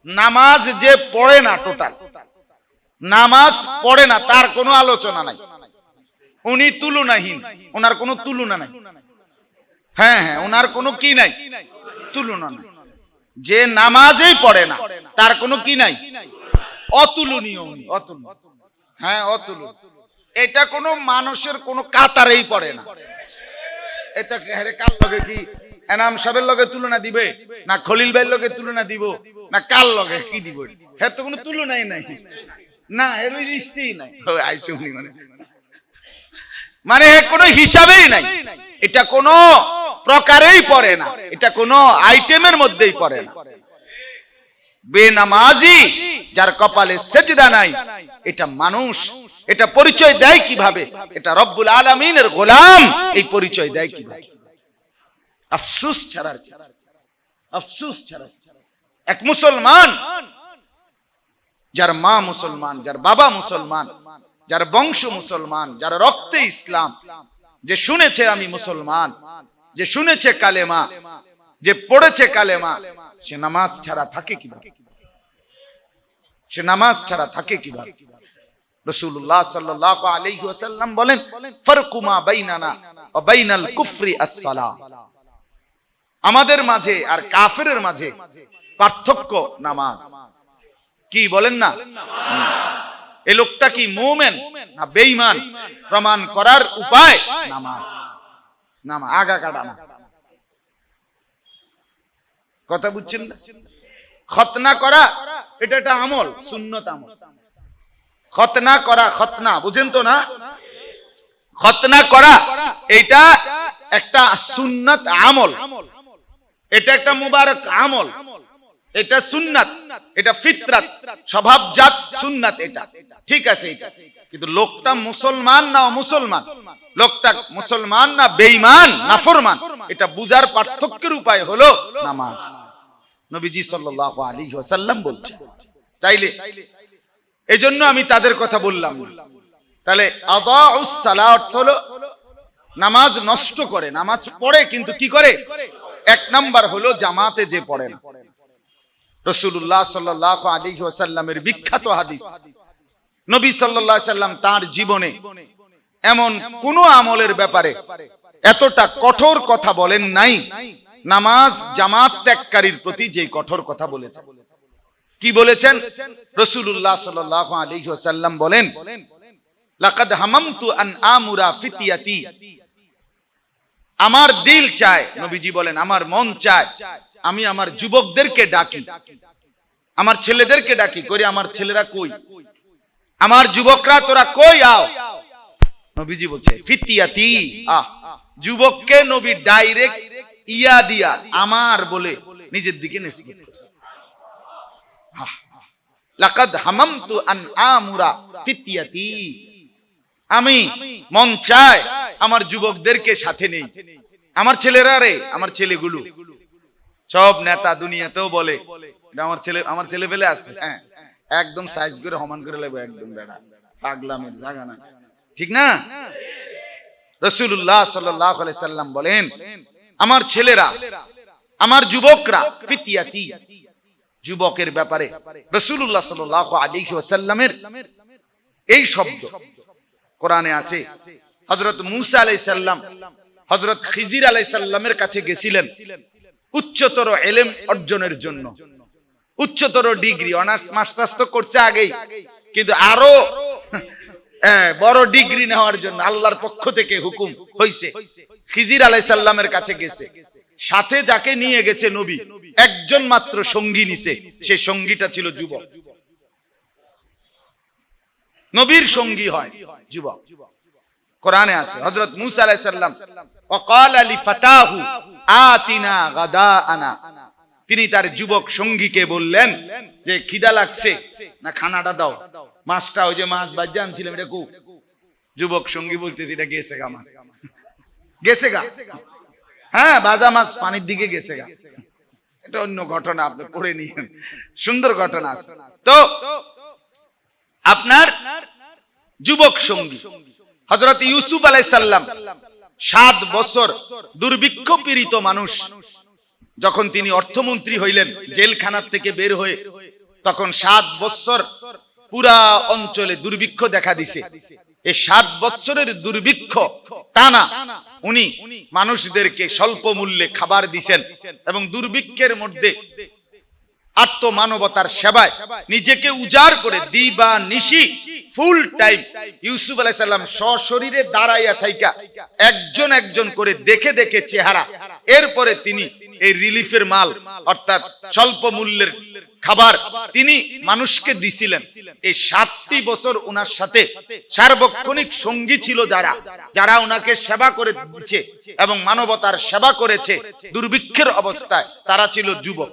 নামাজ যে পড়ে না, টোটাল নামাজ পড়ে না, তার কোনো আলোচনা নাই, উনি তুলনাহীন, ওনার কোনো তুলনা নাই। হ্যাঁ, ওনার কোনো কি নাই, তুলনা নাই। যে নামাজেই পড়ে না তার কোনো কি নাই, অতুলনীয়, অতুলনীয়। হ্যাঁ, অতুলনীয়। এটা কোনো মানুষের কোনো কাতারেই পড়ে না। এটা কার লগে কি এনাম সাহেবের লগে তুলনা দিবে, না খলিল ভাইয়ের লগে তুলনা দিব, না কার লগে কি দিব? এর তো কোনো তুলনাই নাই, না এর লিস্টেই নাই। মানে কোনো হিসাবেই নাই, এটা কোনো প্রকারেই পড়ে না, এটা কোনো আইটেমের মধ্যেই পড়ে না। বেনামাজি যার কপালে সেজদা নাই, এটা মানুষ, এটা পরিচয় দেয় কিভাবে? এটা রব্বুল আলামিনের গোলাম, এই পরিচয় দেয় কিভাবে? আফসোস ছাড়া, আফসোস ছাড়া। এক মুসলমান, যার মা মুসলমান, যার বাবা মুসলমান, যার বংশ মুসলমান, যার রক্তে ইসলাম, যে শুনেছে আমি মুসলমান, যে শুনেছে কালেমা, যে পড়েছে কালেমা, সে নামাজ ছাড়া থাকে কিভাবে? সে নামাজ ছাড়া থাকে কিভাবে? রাসূলুল্লাহ সাল্লাল্লাহু আলাইহি ওয়াসাল্লাম বলেন, ফারকু মা বাইনানা ওয়া বাইনাল কুফরি আস-সালাহ। আমাদের মাঝে আর কাফেরের মাঝে পার্থক্য নামাজ। কি বলেন না? এই লোকটা কি মুমিন না বেঈমান প্রমাণ করার উপায় নামাজ। নামাজ আগা কাটা না, কথা বুঝছেন না? খতনা করা এটা একটা আমল, সুন্নত আমল। খতনা করা, খতনা বুঝেন তো না? খতনা করা এটা একটা সুন্নত আমল, এটা একটা মুবারক আমল, এটা সুন্নাত, এটা ফিতরাত, স্বভাবজাত সুন্নাত, এটা ঠিক আছে। এটা কিন্তু লোকটা মুসলমান না অমুসলমান, লোকটা মুসলমান না বেঈমান নাফরমান, এটা বুঝার পার্থক্যের উপায় হলো নামাজ। নবীজি সাল্লাল্লাহু আলাইহি ওয়াসাল্লাম বলছেন। চাইলে এজন্য আমি তাদের কথা বললাম না। তাহলে আদাউস সালাহ অর্থ হলো নামাজ নষ্ট করে, নামাজ পড়ে কিন্তু কি করে? এক নাম্বার হলো জামাতে যে পড়ে না। রাসূলুল্লাহ সাল্লাল্লাহু আলাইহি ওয়াসাল্লামের বিখ্যাত হাদিস, নবী সাল্লাল্লাহু আলাইহি ওয়াসাল্লাম তার জীবনে এমন কোন আমলের ব্যাপারে এতটা কঠোর কথা বলেন নাই, নামাজ জামাত ত্যাগকারীর প্রতি যে কঠোর কথা বলেছেন। কি বলেছেন? রাসূলুল্লাহ সাল্লাল্লাহু আলাইহি ওয়াসাল্লাম বলেন, লাকাদ হামামতু আন আমুরা ফিতিয়াতি। আমার দিল চায়, নবীজি বলেন আমার মন চায় আমি আমার যুবকদেরকে ডাকি, আমার ছেলেদেরকে ডাকি, করি আমার ছেলেরা কই, আমার যুবকরা তোরা কই আও। নবীজি বলছে ফিতিয়াতি, যুবককে নবী ডাইরেক্ট ইয়া দিয়া আমার বলে নিজের দিকে নিসবত করছে। লাকাদ হামামতু আন আমুরা ফিতিয়াতি, আমি মন চায় আমার যুবকদেরকে সাথে নেই, আমার ছেলেরা রে, আমার ছেলেগুলো। সব নেতা দুনিয়াতেও বলে আমার ছেলে পেলে আছে, হ্যাঁ একদম সাইজ করে সমান করে লাগবে, একদম বেড়া পাগলামের জায়গা না, ঠিক না? রাসূলুল্লাহ সাল্লাল্লাহু আলাইহি সাল্লাম বলেন আমার ছেলেরা, আমার যুবকরা ফিতিয়াতি, যুবকের ব্যাপারে রাসূলুল্লাহ সাল্লাল্লাহু আলাইহি ওয়াসাল্লামের এই শব্দ কোরআনে আছে। হযরত মূসা আলাইহিস সালাম হযরত খিজির আলাইহিস সালামের কাছে গেছিলেন উচ্চতর ইলম অর্জনের জন্য, উচ্চতর ডিগ্রি, অনার্স মাস্টার্স তো করছে আগেই, কিন্তু আরো বড় ডিগ্রি নেওয়ার জন্য আল্লাহর পক্ষ থেকে হুকুম হইছে। খিজির আলাইহিস সালামের কাছে গেছে, সাথে যাকে নিয়ে গেছে নবী একজন মাত্র সঙ্গী নিছে, সেই সঙ্গীটা ছিল যুবক। নবীর সঙ্গী হয় যুবক, কোরআনে আছে। হযরত মূসা আলাইহিস সালাম ওয়াকালা লিফাতাহু আতিনা গাদাআনা, তিনি তার যুবক সঙ্গীকে বললেন যে খিদা লাগছে না খানাটা দাও, মাছটা ওই যে মাছ বাজ্জা আনছিলাম এটা কো। যুবক সঙ্গী বলতেছে এটা গেছে গা মাছ, গেছে গা, হ্যাঁ বাজা মাছ পানির দিকে গেছে গা। এটা অন্য ঘটনা, আপনি পড়ে নিয়েন, সুন্দর ঘটনা আছে। তো আপনার যুবক সঙ্গী হযরত ইউসুফ আলাইহিস সালাম 7 বছর দুর্ভিক্ষ পীড়িত মানুষ, যখন তিনি অর্থমন্ত্রী হইলেন জেলখানার থেকে বের হয়ে, তখন 7 বছর পুরা অঞ্চলে দুর্ভিক্ষ দেখা দিছে। এই 7 বছরের দুর্ভিক্ষ টানা উনি মানুষদেরকে স্বল্প মূল্যে খাবার দিছেন এবং দুর্ভিক্ষের মধ্যে আত্ম মানবতার সেবায় নিজেকে উজাড় করে দিবা নিশি ফুল টাইম ইউসুফ আলাইহিস সালাম সশরীরে দাঁড়াইয়া থাইকা একজন একজন করে দেখে দেখে চেহারা, এরপরে তিনি এই রিলিফের মাল অর্থাৎ স্বল্প মূল্যের খাবার তিনি মানুষকে দিছিলেন। এই 7টি বছর ওনার সাথে সার্বক্ষণিক সঙ্গী ছিল যারা যারা ওনাকে সেবা করে দিচ্ছে এবং মানবতার সেবা করেছে দুর্ভিক্ষের অবস্থায়, তারা ছিল যুবক।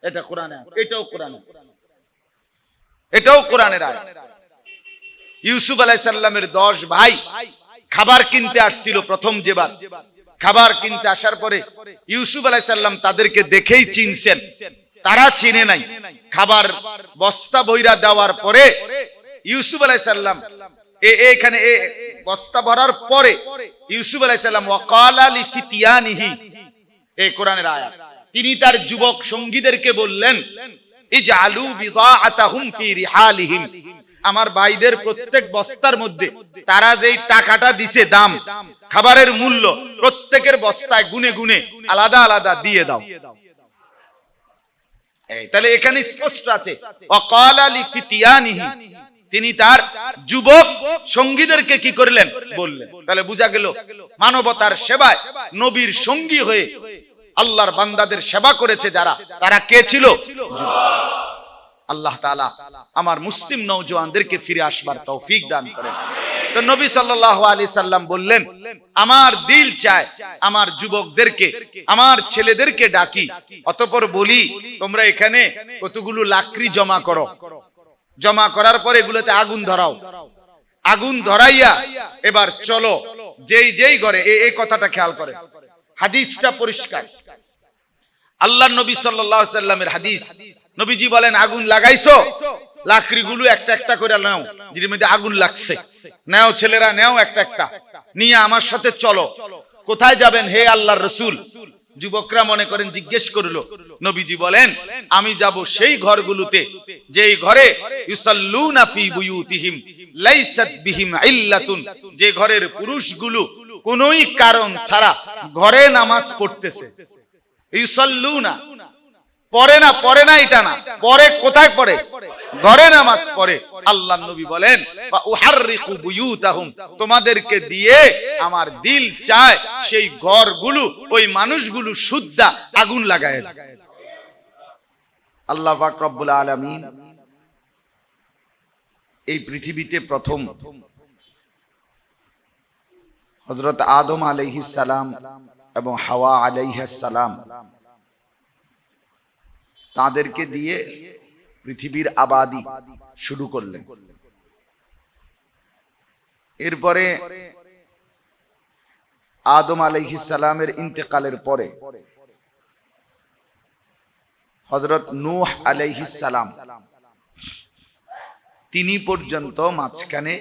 এটা কোরআনে আছে, এটাও কোরআনের আয়াত। ইউসুফ আলাইহিস সালামের 10 ভাই খাবার কিনতে আসছিল প্রথম যেবার। খাবার কিনতে আসার পরে ইউসুফ আলাইহিস সালাম তাদেরকে দেখেই চিনছেন, তারা চিনে নাই। খাবার বস্তা বইরা দেওয়ার পরে ইউসুফ আলাইহিস সালাম এখানে বস্তা ভরার পরে ইউসুফ আলাইহিস সালাম ওয়াকালা লিফিতিয়ানিহি, এই কোরআনের আয়াত, তিনি তার যুবক সঙ্গীদেরকে বললেন ইজআলু বিদাআতাহুম ফি রিহালিহিম, আমার ভাইদের প্রত্যেক বস্তার মধ্যে তারা যেই টাকাটা দিছে দাম খাবারের মূল্য প্রত্যেকের বস্তায় গুনে গুনে আলাদা আলাদা দিয়ে দাও। তাহলে এখানে স্পষ্ট আছে ওয়াকালা লিফিতিয়ানিহি, তিনি তার যুবক সঙ্গীদেরকে কি করলেন বললেন। তাহলে বোঝা গেল মানবতার সেবায় নবীর সঙ্গী হয়ে আল্লাহর বান্দাদের সেবা করেছে যারা, তারা কে ছিল? আল্লাহ তাআলা আমার মুসলিম নওজওয়ানদেরকে ফিরে আসবার তৌফিক দান করেন। তো নবী সাল্লাল্লাহু আলাইহি সাল্লাম বললেন, আমার দিল চায় আমার যুবকদেরকে আমার ছেলেদেরকে ডাকি, অতঃপর বলি তোমরা এখানে কতগুলো লাকড়ি জমা করো, জমা করার পরে এগুলোতে আগুন ধরাও, আগুন ধরাইয়া এবার চলো যেই যেই ঘরে, এই কথাটা খেয়াল করে, হাদিসটা পরিষ্কার, আল্লাহর নবী সাল্লাল্লাহু আলাইহি সাল্লামের হাদিস। নবীজি বলেন আগুন লাগাইছো, লাকড়িগুলো একটা একটা করে নাও, যের মধ্যে আগুন লাগছে নাও, ছেলেরা নাও একটা একটা নিয়ে আমার সাথে চলো। কোথায় যাবেন হে আল্লাহর রাসূল? যুবকরা মনে করেন জিজ্ঞেস করলো। নবীজি বলেন আমি যাব সেই ঘরগুলোতে যেই ঘরে ইউসাল্লুনা ফি বুয়ুতিহিম লাইসাত বিহিম ইল্লাতুন, যে ঘরের পুরুষগুলো কোনই কারণ ছাড়া ঘরে নামাজ পড়তেছে। ইউসাল্লুনা পড়ে না এটা না, পরে কোথায় পড়ে? ঘরে নামাজ পড়ে। আল্লাহর নবী বলেন ফাউহাররিকু বুয়ুতাহুম, তোমাদেরকে দিয়ে আমার দিল চায় সেই ঘরগুলো ওই মানুষগুলো সুদ্ধা আগুন লাগায়। আল্লাহ পাক রব্বুল আলামিন এই পৃথিবীতে প্রথম হযরত আদম আলাইহিস সালাম এবং হাওয়া আলাইহিস সালাম তাদেরকে দিয়ে পৃথিবীর আবাদি শুরু করলেন। এরপরে আদম আলাইহিস সালামের ইন্তেকালের পরে হযরত নূহ আলাইহিস সালাম তিনি পর্যন্ত মাঝখানে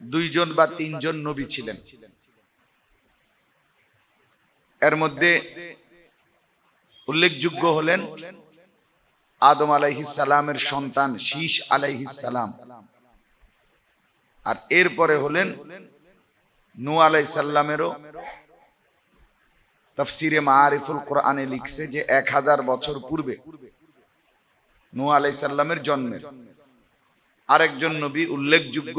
2 জন বা 3 জন নবী ছিলেন। এর মধ্যে উল্লেখযোগ্য হলেন আদম আলাইহিস সালামের সন্তান শীশ আলাইহিস সালাম, আর এরপরে হলেন নূহ আলাইহিস সালামেরও তাফসীরে মাআরিফুল কোরআনে লিখছে যে 1000 বছর পূর্বে নূহ আলাইহিস সালামের জন্মের আরেকজন নবী উল্লেখযোগ্য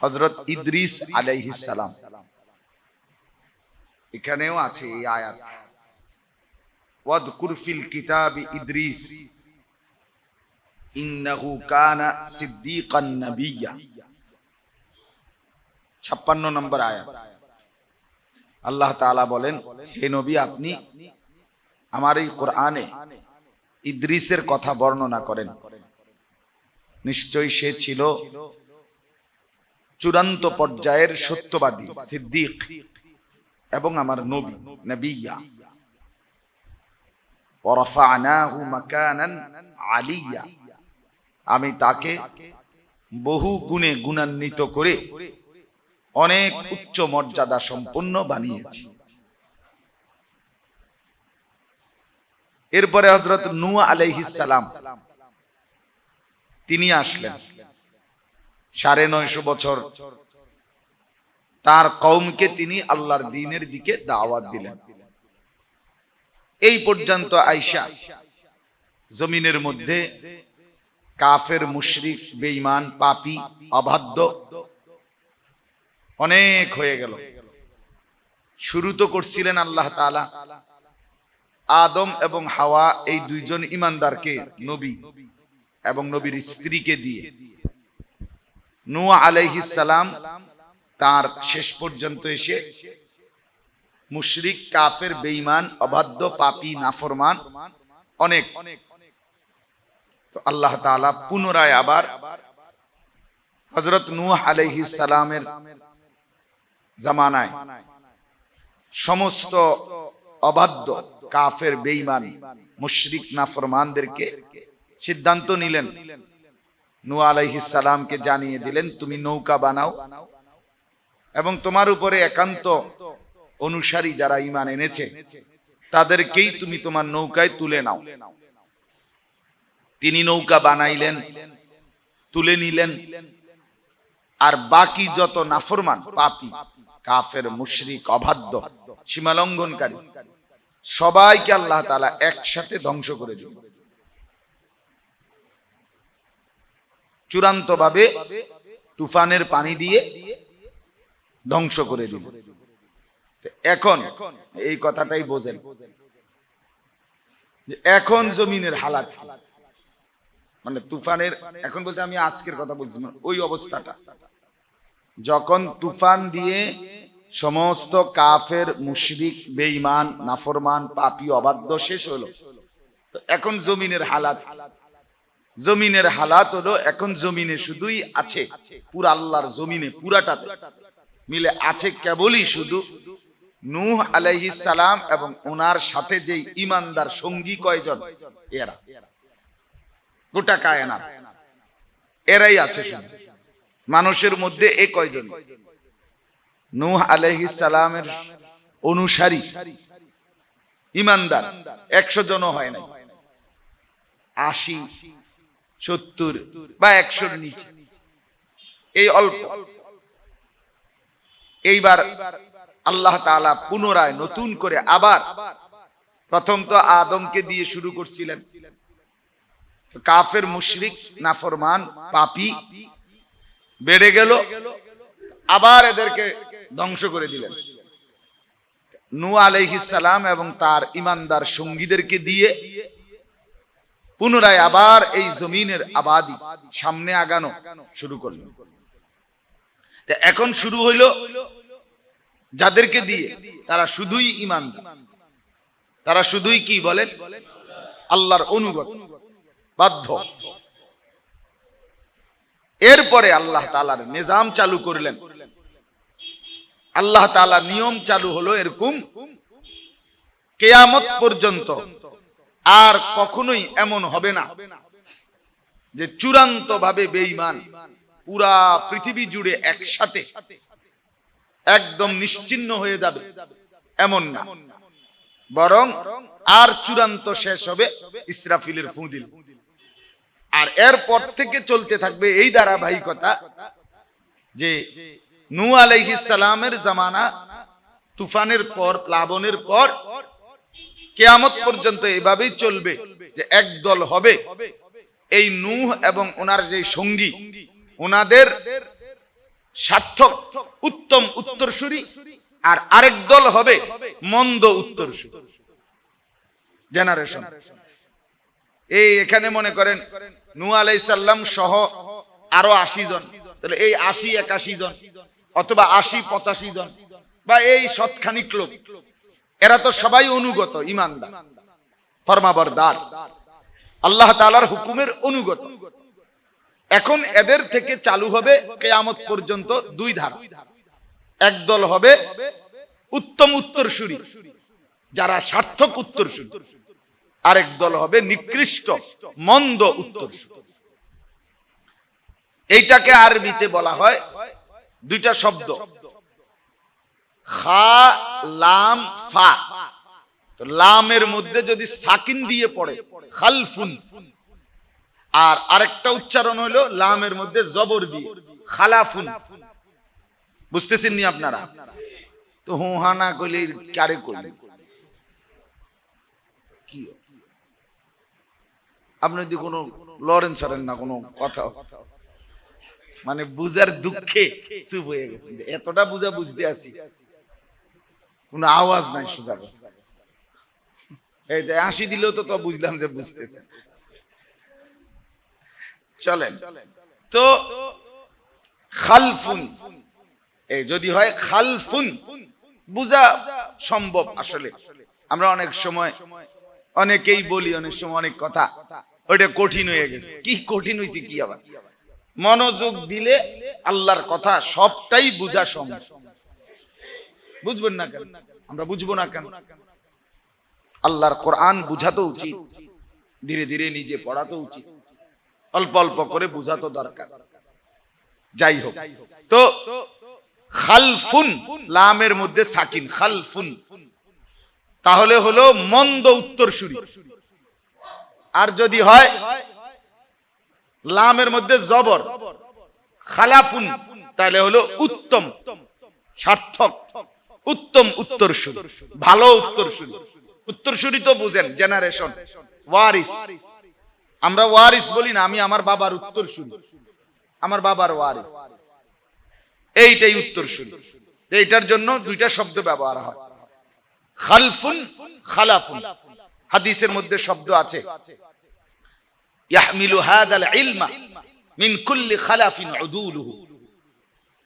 হযরত ইদ্রিস আলাইহিস সালাম। এখানেও আছে এই আয়াত ওয়াদকুর ফিল কিতাবি ইদ্রিস ইন্নাহু কানা সিদ্দীকান নাবিয়্যা, 56 নম্বর আয়াত। আল্লাহ তাআলা বলেন হে নবী আপনি আমার এই কোরআনে ইদ্রিসের কথা বর্ণনা করেন, নিশ্চয়ই সে ছিল চূড়ান্ত পর্যায়ের সত্যবাদী সিদ্দিক এবং আমার নবী নবিয়্যা। ওয়ারাফা'নাহু মাকানান আলিয়্যা, আমি তাকে বহু গুণে গুণান্বিত করে অনেক উচ্চ মর্যাদা সম্পন্ন বানিয়েছি। এরপরে হযরত নূহ আলাইহিস সালাম তিনি আসলেন। ৯৫০ বছর তার কওমকে তিনি আল্লাহর দ্বীনের দিকে দাওয়াত দিলেন। এই পর্যন্ত আয়েশা জমিনের মধ্যে কাফের, মুশরিক, বেঈমান, পাপী, অবাধ্য অনেক হয়ে গেল। শুরু তো করছিলেন আল্লাহ তাআলা আদম এবং হাওয়া এই দুইজন ঈমানদারকে, নবী এবং নবীর স্ত্রীকে দিয়ে। নূহ আলাইহিস সালাম তার শেষ পর্যন্ত এসে মুশরিক, কাফের, বেঈমান, অবাধ্য, পাপী, নাফরমান অনেক। তো আল্লাহ তাআলা পুনরায় আবার হযরত নূহ আলাইহিস সালামের জামানায় সমস্ত অবাধ্য, কাফের, বেঈমান, মুশরিক, নাফরমানদেরকে সিদ্ধান্ত নিলেন। নূহ আলাইহিস সালামকে জানিয়ে দিলেন, তুমি নৌকা বানাও এবং তোমার উপরে একান্ত অনুসারী যারা ঈমান এনেছে তাদেরকেই তুমি তোমার নৌকায় তুলে নাও। তিনি নৌকা বানাইলেন, তুলে নিলেন। আর বাকি যত নাফরমান, পাপী, কাফের, মুশরিক, অবাধ্য, সীমালঙ্ঘনকারী সবাইকে আল্লাহ তাআলা একসাথে ধ্বংস করে দিলেন। চূড়ান্ত ভাবে তুফানের পানি দিয়ে ধ্বংস করে দিলেন। এখন এই কথাটাই বোঝেন, এখন জমিনের হালাত মানে তুফানের, এখন বলতে আমি আজকের কথা বলছি, ওই অবস্থাটা যখন তুফান দিয়ে সমস্ত কাফের, মুশরিক, বেঈমান, নাফরমান, পাপী, অবাধ্য শেষ হলো। তো এখন জমিনের হালাত হলো, এখন জমিনে শুধুই আছে, পুরা আল্লাহর জমিনে পুরাটাতে মিলে আছে কেবলই শুধু নূহ আলাইহিস সালাম এবং ওনার সাথে যে ঈমানদার সঙ্গী কয়জন, এরা গোটা কায়নাত এরাই আছে শুধু মানুষের মধ্যে। এই কয়জন নূহ আলাইহিস সালামের অনুসারী ঈমানদার ১০০ জনও হয় নাই, ৮০, ৭০ বা ১০০-র নিচে, এই অল্প। এইবার আল্লাহ তাআলা পুনরায় নতুন করে আবার, প্রথম তো আদমকে দিয়ে শুরু করছিলেন, তো কাফের, মুশরিক, নাফরমান, পাপী বেড়ে গেল, আবার এদেরকে ধ্বংস করে দিলেন। নূহ আলাইহিস সালাম এবং তার ঈমানদার সঙ্গীদেরকে দিয়ে পুনরায় আবার এই জমিনের আবাদি সামনে আগানো শুরু করলেন। এখন শুরু হইল যাদেরকে দিয়ে, তারা শুধুই ঈমানদার, তারা শুধুই কি বলেন, আল্লাহর অনুগত, বাধ্য। এরপরে আল্লাহ তাআলার নিজাম চালু করলেন। আল্লাহ তাআলার নিয়ম চালু হলো এরকম, কিয়ামত পর্যন্ত আর কখনোই এমন হবে না যে চূড়ান্ত ভাবে বেঈমান পুরা পৃথিবী জুড়ে একসাথে একদম নিশ্চিহ্ন হয়ে যাবে, এমন না। বরং আর চূড়ান্ত শেষ হবে ইসরাফিলের ফু দিলে। আর এরপর থেকে চলতে থাকবে এই ধারাবাহিকতা যে নূহ আলাইহিস সালামের জামানা, তুফানের পর, প্লাবনের পর কিয়ামত পর্যন্ত এভাবেই চলবে যে একদল হবে এই নূহ এবং ওনার যে সঙ্গী, ওনাদের সার্থক উত্তম উত্তরসূরি, আর আরেক দল হবে মন্দ উত্তরসূরি জেনারেশন। এই এখানে মনে করেন নূহ আলাইহিস সালাম সহ আরো ৮০ জন, তাহলে এই ৮০-৮১ জন অথবা ৮০-৮৫ জন বা এই শতখানিক লোক, এরা তো সবাই অনুগত, ঈমানদার, ফরমাবরদার, আল্লাহ তাআলার হুকুমের অনুগত। এখন এদের থেকে চালু হবে কিয়ামত পর্যন্ত দুই ধারা। একদল হবে উত্তম উত্তরসূরি, যারা সার্থক উত্তরসূরি, আরেক দল হবে নিকৃষ্ট মন্দ উত্তরসূরি। এইটাকে আরবিতে বলা হয় দুইটা শব্দ, খা লাম ফা, তো লামের মধ্যে যদি সাকিন দিয়ে পড়ে খালফুন, আর আরেকটা উচ্চারণ হলো লামের মধ্যে জবর দিয়ে খালাফুন। বুঝতেছেন নি আপনারা? তো হুহানা কইলে কারে কইলে কি আপনি যদি কোনো লরেন সরেন না কোনো কথা, মানে বুঝার দুঃখে চুপ হয়ে গেছে, যে এতটা বুঝা বুঝতে আছি কোনো আওয়াজ নাই সোজা। এই যে ৮০ দিলেও তো বুঝলাম যে বুঝতেছে। চলেন তো খালফুন, এই যদি হয় খালফুন বুঝা সম্ভব। আসলে আমরা অনেক সময় অনেকেই বলি, অনেক সময় অনেক কথা ওইটা কঠিন হয়ে গেছে। কি কঠিন হয়েছে কি আবার? মনোযোগ দিলে আল্লাহর কথা সবটাই বুঝা সম্ভব। বুঝবেন না কেন? আমরা বুঝবো না কেন? আল্লাহর কোরআন বুঝাতো উচিত, ধীরে ধীরে নিজে পড়াতো উচিত, অল্প অল্প করে বুঝাতো দরকার। যাই হোক, তো খালফুন লামের মধ্যে সাকিন খালফুন, তাহলে হলো মন্দ উত্তরসূরি। আর যদি হয় লামের মধ্যে জবর খালাফুন, তাহলে হলো উত্তম, সার্থক, উত্তম উত্তরসূরি, ভালো উত্তরসূরি। উত্তরসূরি তো বুঝেন, জেনারেশন, ওয়ারিস। আমরা ওয়ারিস বলি না, আমি আমার বাবার উত্তরসূরি, আমার বাবার ওয়ারিস, এইটাই উত্তরসূরি। এইটার জন্য দুইটা শব্দ ব্যবহার হয়, খালফুন খালাফুন। হাদিসের মধ্যে শব্দ আছে ইয়াহমিলু হাদাল ইলমা মিন কুল্লি খালাফিন উদুলুহু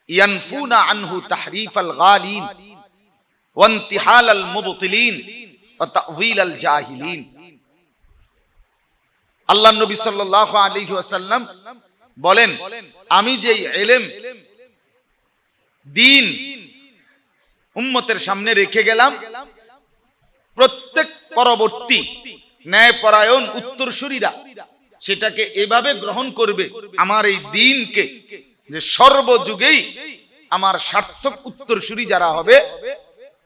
ইয়ানফুনা আনহু তাহরিফাল গালিন ওয়া ইনতিহালাল মুবতিলিন ওয়া তা'যীলাল জাহিলিন। আল্লাহর নবী সাল্লাল্লাহু আলাইহি ওয়াসাল্লাম বলেন, আমি যেই ইলম দ্বীন উম্মতের সামনে রেখে গেলাম, প্রত্যেক পরবর্তী ন্যায়পরায়ণ উত্তরসূরিরা সেটাকে এভাবে গ্রহণ করবে, আমার এই দ্বীনকে, যে সর্বযুগেই আমার সার্থক উত্তরসূরি যারা হবে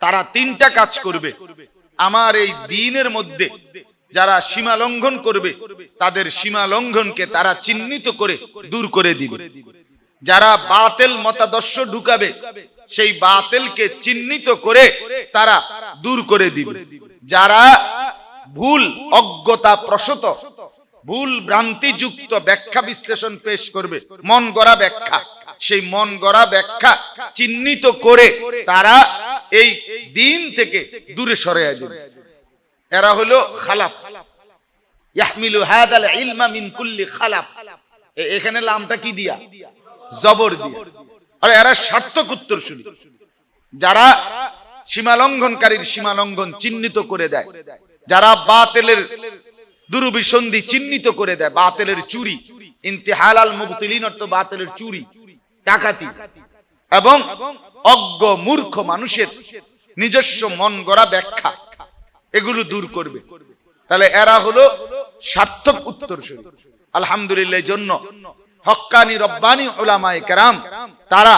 তারা তিনটা কাজ করবে। আমার এই দ্বীনের মধ্যে যারা সীমা লঙ্ঘন করবে তাদের সীমা লঙ্ঘনকে তারা চিহ্নিত করে দূর করে দিবে। যারা বাতিল মতাদর্শ ঢুকাবে সেই বাতিলকে চিহ্নিত করে তারা দূর করে দিবে। যারা ভুল অজ্ঞতা প্রসূত ভুল ভ্রান্তিযুক্ত ব্যাখ্যা বিশ্লেষণ পেশ করবে, মন গড়া ব্যাখ্যা, সেই মন গড়া ব্যাখ্যা চিহ্নিত করে তারা এই দ্বীন থেকে দূরে সরে যাবে। এরা হলো খালাফ, ইয়াহমিলু হাদাল ইলমা মিন কুল্লি খালাফ। এখানে লামটা কি দিয়া? জবর দিয়া। আর এরা সার্থক উত্তরসূরি, যারা সীমালঙ্ঘনকারীর সীমালঙ্ঘন চিহ্নিত করে দেয়, যারা বাতিলের দুরভিসন্ধি চিহ্নিত করে দেয়, বাতিলের চুরি, ইনতিহালাল মুবতিলিন অর্থ বাতিলের চুরি, ডাকাতি এবং অজ্ঞ মূর্খ মানুষের নিজস্ব মন গড়া ব্যাখ্যা, এগুলো দূর করবে। তাহলে এরা হলো সার্থক উত্তরসূরি। আলহামদুলিল্লাহ, এর জন্য হক্কানি রব্বানি উলামায়ে কেরাম তারা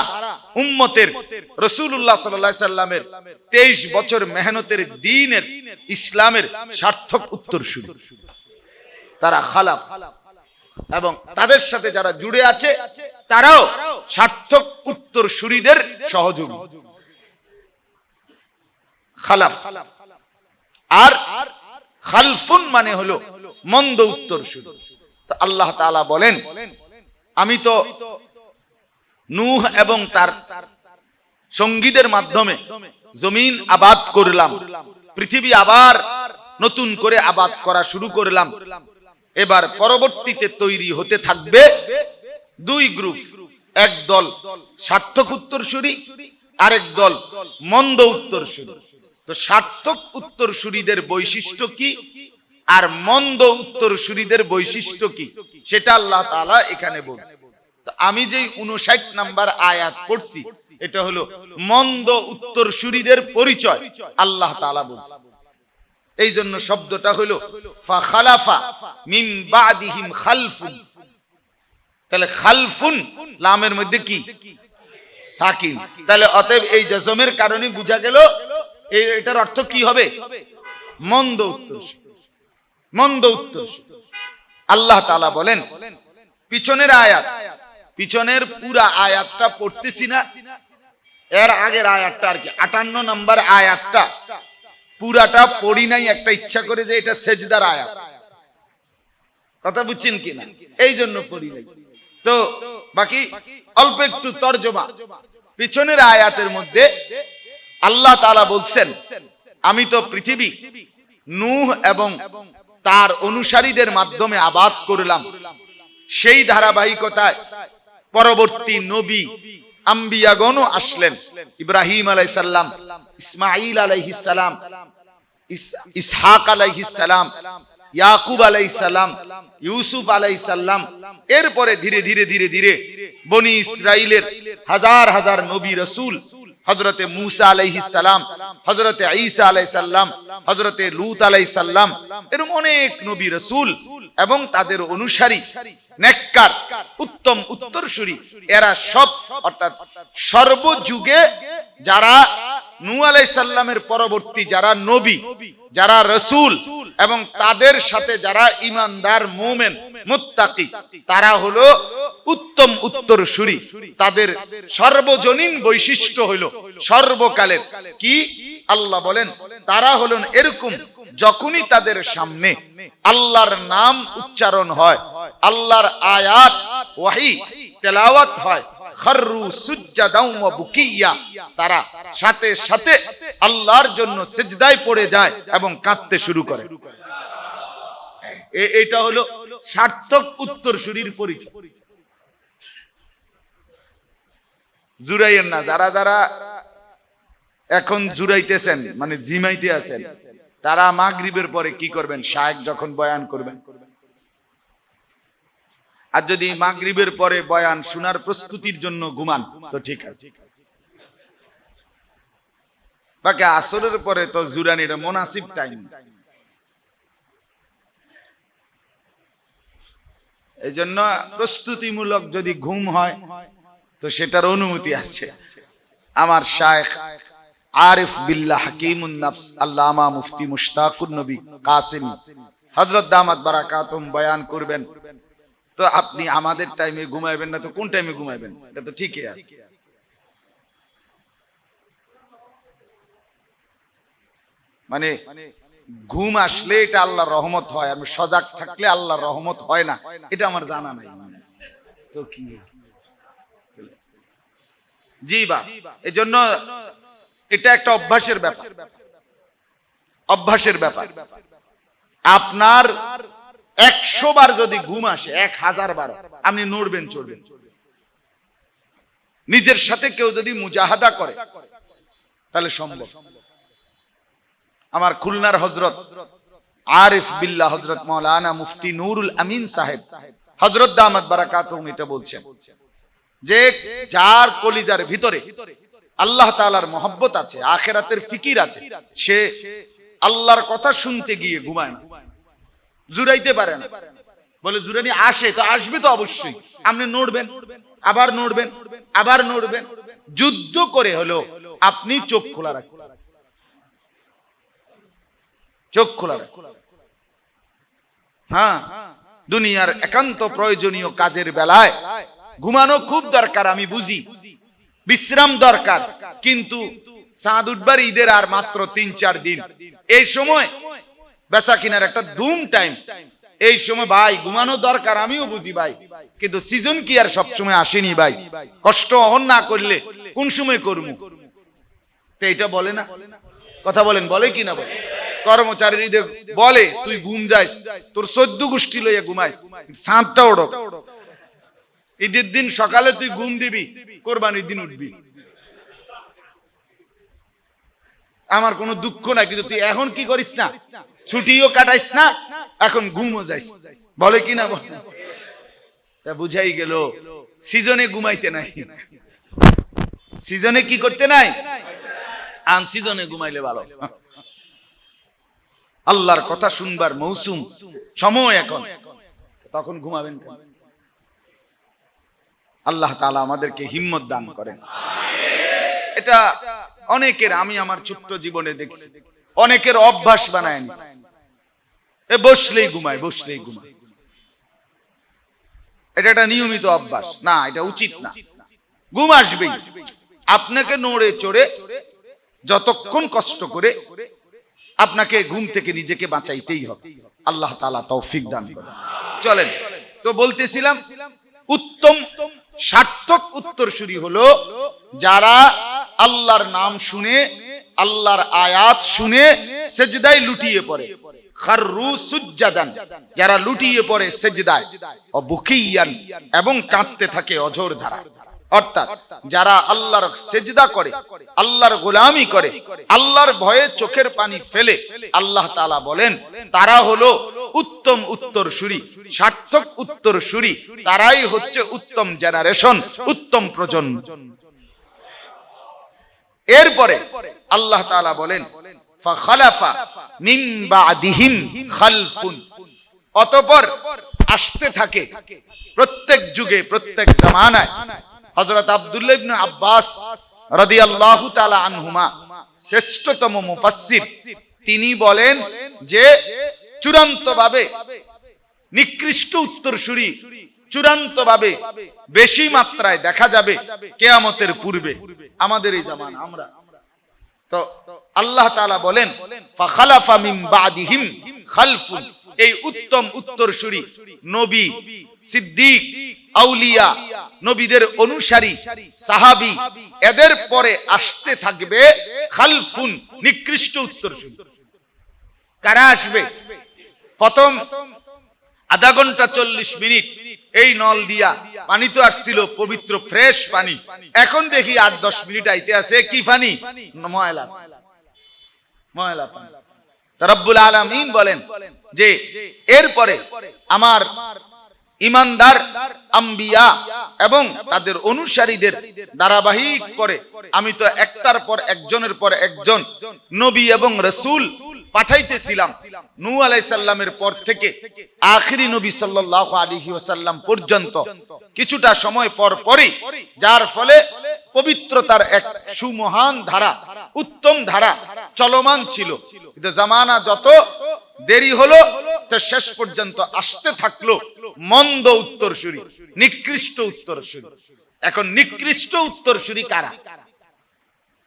উম্মতের রাসূলুল্লাহ সাল্লাল্লাহু আলাইহি সাল্লামের 23 বছর মেহনতের দ্বীনের ইসলামের সার্থক উত্তরসূরি, তারা খালাফ, এবং তাদের সাথে যারা জুড়ে আছে তারাও সার্থক উত্তরসূরিদের সহযোগী খালাফ। আর খালফুন মানে হলো মন্দ উত্তরসূরি। তো আল্লাহ তাআলা বলেন, আমি তো নূহ এবং তার সঙ্গীদের মাধ্যমে জমিন আবাদ করলাম, পৃথিবী আবার নতুন করে আবাদ করা শুরু করলাম। এবার পরবর্তীতে তৈরি হতে থাকবে দুই গ্রুপ, এক দল সার্থক উত্তরসূরি, আরেক দল মন্দ উত্তরসূরি। তো সার্থক উত্তরসূরিদের বৈশিষ্ট্য কি আর মন্দ উত্তরসূরিদের বৈশিষ্ট্য কি, সেটা আল্লাহ তাআলা এখানে বলছে। তো আমি যেই 59 নাম্বার আয়াত পড়ছি, এটা হলো মন্দ উত্তরসূরিদের পরিচয় আল্লাহ তাআলা বলছে। এই জন্য শব্দটা হলো ফাখালাফা মিন বাদিহিম খালফুন। তাহলে খালফুন লামের মধ্যে কি? সাকিন। তাহলে অতএব এই জজমের কারণে বোঝা গেল এটার অর্থ কি হবে? মন্দ উত্তরসূরি, মন্দ উত্তরসূরি। আল্লাহ তাআলা বলেন পিছনের আয়াত, পিছনের পুরা আয়াতটা পড়তেছি না, এর আগের আয়াতটা আর কি 58 নম্বর আয়াতটা পুরাটা পড়ি নাই, একটা ইচ্ছা করে যে এটা সেজদার আয়াত, কথা বুঝছেন কিনা, এই জন্য পড়ি নাই। তো বাকি অল্প একটু তরজমা। পিছনের আয়াতের মধ্যে আল্লাহ তাআলা বলছেন আমি তো পৃথিবী নূহ এবং তার অনুসারীদের মাধ্যমে আবাদ করলাম, সেই ধারাবাহিকতায় পরবর্তী নবী আম্বিয়াগণও আসলেন। ইব্রাহিম আলাইহিস সালাম, ইসমাঈল আলাইহিস সালাম, ইসহাক আলাইহিস সালাম, ইয়াকুব আলাইহিস সালাম, ইউসুফ আলাইহিস সালাম। এরপরে ধীরে ধীরে ধীরে ধীরে বনি ইসরাইলের হাজার হাজার নবী রাসূল, হযরতে মূসা আলাইহিস সালাম, হযরতে ঈসা আলাইহিস সালাম, হযরতে লূত আলাইহিস সালাম, এরকম অনেক নবী রাসূল এবং তাদের অনুসারী নেককার উত্তম উত্তরসূরি, এরা সব অর্থাৎ সর্বযুগে যারা নূহ আলাইহিস সালামের পরবর্তী যারা নবী, যারা রাসূল এবং তাদের সাথে যারা ঈমানদার মুমিন মুত্তাকি, তারা হলো উত্তম উত্তরসূরি। তাদের সর্বজনীন বৈশিষ্ট্য হলো সর্বকালের কি? আল্লাহ বলেন তারা হলেন এরকম, যখনই তাদের সামনে আল্লাহর নাম উচ্চারণ হয়, আল্লাহর আয়াত ওয়াহি তেলাওয়াত হয়, খাররু সুজদাও ওয়া বুকিয়া, তারা সাথে সাথে আল্লাহর জন্য সিজদায় পড়ে যায় এবং কাঁদতে শুরু করে। এটা হলো সার্থক উত্তরসূরির পরিচয়। জুরাইয়েন না, যারা যারা এখন জুরাইতেছেন মানে জিমাইতে আছেন, তারা মাগরিবের পরে কি করবেন? শায়েখ যখন বয়ান করবেন, আর যদি মাগরিবের পরে বয়ান শোনার প্রস্তুতির জন্য ঘুমান তো ঠিক আছে, বাকি আসরের পরে তো জুরানির মুনাসিব টাইম। এই জন্য প্রস্তুতিমূলক যদি ঘুম হয় তো সেটার অনুমতি আছে। আমার শায়েখ আরিফ বিল্লাহ হাকিমুন নফস আল্লামা মুফতি মুশতাকুন নবী কাসিমি হযরত দামাত বারাকাতুম বয়ান করবেন, তো আপনি আমাদের টাইমে ঘুমাইবেন না তো কোন টাইমে ঘুমাইবেন? এটা তো ঠিকই আছে। মানে ঘুম আসলে এটা আল্লাহর রহমত হয়, আর সজাগ থাকলে আল্লাহর রহমত হয় না, এটা আমার জানা নাই। তো কি জি বা এজন্য এটা একটা অভ্যাসের ব্যাপার, অভ্যাসের ব্যাপার। আপনার 100 বার যদি ঘুম আসে, 1000 বার আপনি নড়বেন চড়বেন। নিজের সাথে কেউ যদি মুজাহাদা করে তাহলে সম্ভব। আমার খুলনার হযরত আরিফ বিল্লাহ হযরত মাওলানা মুফতি নুরুল আমিন সাহেব হযরত দামাত বারাকাতুহুম এটা বলছেন যে যার কলিজার ভিতরে আল্লাহ তাআলার মহব্বত আছে, আখিরাতের ফিকির আছে, সে আল্লাহর কথা শুনতে গিয়ে ঘুমায় না, জুরাইতে পারে না। বলে জুরানি আসে তো আসবে তো অবশ্যই, আপনি নড়বেন, আবার নড়বেন, আবার নড়বেন, যুদ্ধ করে হলো আপনি চোখ খোলা রাখবেন, চোখ খোলা রাখবেন। হ্যাঁ, দুনিয়ার একান্ত প্রয়োজনীয় কাজের বেলায় ঘুমানো খুব দরকার, আমি বুঝি, বিশ্রাম দরকার, কিন্তু চাঁদ উঠবার ঈদের আর মাত্র 3-4 দিন, এই সময় বেচা কিনার একটা ধুম টাইম, এই সময় ভাই ঘুমানো দরকার, আমিও বুঝি ভাই, কিন্তু সিজন কি আর সব সময় আসেনি ভাই, কষ্ট অহন না করলে কোন সময় করবো? তো এটা বলে না, কথা বলেন, বলে কি না বলে? কর্মচারীর ঈদে বলে তুই ঘুম যাইস, তোর 14 গোষ্ঠী লইয়া ঘুমাইস, সাতটা ওড়ো, ঈদের দিন সকালে তুই ঘুম দিবি, কোরবানির দিন উঠবি। আমার কোনো দুঃখ নাই, কিন্তু তুই এখন কি করিস না, ছুটিও কাটাইস না, এখন ঘুমও যাইস, বলে কি না বলে? তা বুঝাই গেল সিজনে ঘুমাইতে নাই, সিজনে কি করতে নাই, আন সিজনে ঘুমাইলে ভালো। আল্লাহর কথা শুনবার মৌসুম সময় এখন, তখন ঘুমাবেন কেন? আল্লাহ তাআলা আমাদেরকে হিম্মত দান করেন। এটা অনেকের, আমি আমার ছোট্ট জীবনে দেখছি, অনেকের অভ্যাস বানায় নিছে, বসলেই ঘুমায়, বসলেই ঘুমায়। এটা একটা নিয়মিত অভ্যাস না, এটা উচিত না। ঘুম আসবেই, আপনাকে নড়ে চড়ে যতক্ষণ কষ্ট করে আপনাকে ঘুম থেকে নিজেকে বাঁচাইতেই হবে। আল্লাহ তাআলা তৌফিক দান করেন। চলেন, তো বলতেছিলাম উত্তম সার্থক উত্তরসূরি হলো যারা আল্লাহর নাম শুনে, আল্লাহর আয়াত শুনে সেজদায় লুটিয়ে পড়ে। খাররু সুজ্জাদান, যারা লুটিয়ে পড়ে সেজদায়, ও বুকিয়ান, এবং কাঁদতে থাকে অঝোর ধারা। অর্থাৎ যারা আল্লাহর সেজদা করে, আল্লাহর গোলামি করে, আল্লাহর ভয়ে চোখের পানি ফেলে, আল্লাহ তাআলা বলেন তারা হলো উত্তম উত্তরসূরি, সার্থক উত্তরসূরি। তারাই হচ্ছে উত্তম জেনারেশন, উত্তম প্রজন্ম। এরপরে আল্লাহ তাআলা বলেন ফাখালাফা মিন বাদিহিম খালফুন, অতঃপর আসতে থাকে প্রত্যেক যুগে, প্রত্যেক জামানায়। হযরত আব্দুল্লাহ ইবনে আব্বাস রাদিয়াল্লাহু তাআলা আনহুমা, শ্রেষ্ঠতম মুফাসসির, তিনি বলেন যে চূড়ান্তভাবে নিকৃষ্ট উত্তরসূরি চূড়ান্তভাবে বেশি মাত্রায় দেখা যাবে কিয়ামতের পূর্বে, আমাদের এই জামানা। আমরা তো আল্লাহ তাআলা বলেন ফাখালাফা মিন বাদিহিম খালফুন, এই উত্তম উত্তরসূরি নবী, সিদ্দিক, আউলিয়া, নবীদের অনুসারী, সাহাবী, এদের পরে আসতে থাকবে খালফুন, নিকৃষ্ট উত্তরসূরি। কারা আসবে? প্রথম আধা ঘন্টা 40 মিনিট এই নল দিয়া পানি তো আসছিল, পবিত্র ফ্রেশ পানি, এখন দেখি 8-10 মিনিট আইতে আছে কি পানি? ময়লা ময়লা পানি। রব্বুল আলামিন বলেন যে এরপরে আমার ইমানদার আম্বিয়া এবং তাদের অনুসারীদের ধারাবাহিক করে আমি তো একটার পর একজনের পর একজন নবী এবং রাসূল পাঠাইতেছিলাম। নূহ আলাইহিস সালামের পর থেকে আখিরি নবী সাল্লাল্লাহু আলাইহি ওয়াসাল্লাম পর্যন্ত কিছুটা সময় পর পরই, যার ফলে পবিত্রতার এক সুমহান ধারা, উত্তম ধারা চলমান ছিল। কিন্তু জামানা যত দেরি হলো, তো শেষ পর্যন্ত আসতে থাকলো মন্দ উত্তরসূরি, নিকৃষ্ট উত্তরসূরি। এখন নিকৃষ্ট উত্তরসূরি কারা?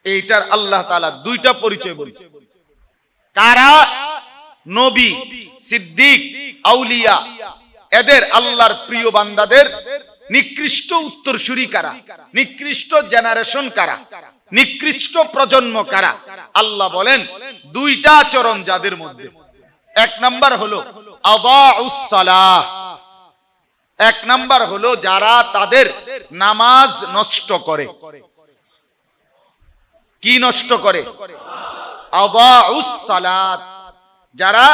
এইটার আল্লাহ তাআলা দুইটা পরিচয় বলছে। কারা? নবী, সিদ্দিক, আউলিয়া, এদের আল্লাহর প্রিয় বান্দাদের নিকৃষ্ট উত্তরসূরি কারা? নিকৃষ্ট জেনারেশন কারা? নিকৃষ্ট প্রজন্ম কারা? আল্লাহ বলেন দুইটা আচরণ যাদের মধ্যে। এক নাম্বার হলো আদাউস সালাহ, এক নাম্বার হলো যারা তাদের নামাজ নষ্ট করে। কি নষ্ট করে? আদাউস সালাত, যারা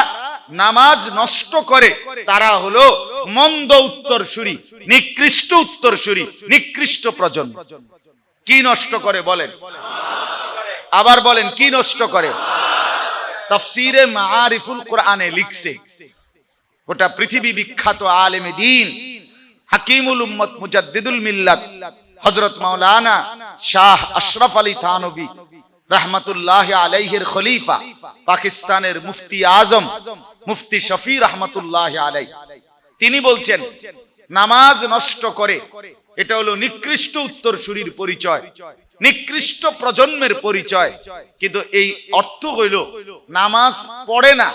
নামাজ নষ্ট করে তারা হলো মন্দ উত্তরসূরি, নিকৃষ্ট উত্তরসূরি, নিকৃষ্ট প্রজন্ম। কি নষ্ট করে বলেন? আবার বলেন কি নষ্ট করে? তাফসীরে মাআরিফুল কোরআনে লিখছে, গোটা পৃথিবী বিখ্যাত আলেমে দ্বীন, হাকিমুল উম্মত, মুজাদ্দিদুল মিল্লাত হযরত মাওলানা শাহ আশরাফ আলী থানভী রাহমাতুল্লাহি আলাইহির খলিফা, পাকিস্তানের মুফতি আজম মুফতি শফি রাহমাতুল্লাহি আলাইহি, তিনি বলছেন নামাজ নষ্ট করে এটা হলো নিকৃষ্ট উত্তরসূরির পরিচয়, নিকৃষ্ট প্রজন্মের পরিচয়। কিন্তু এই অর্থ হইল নামাজ পড়ে না,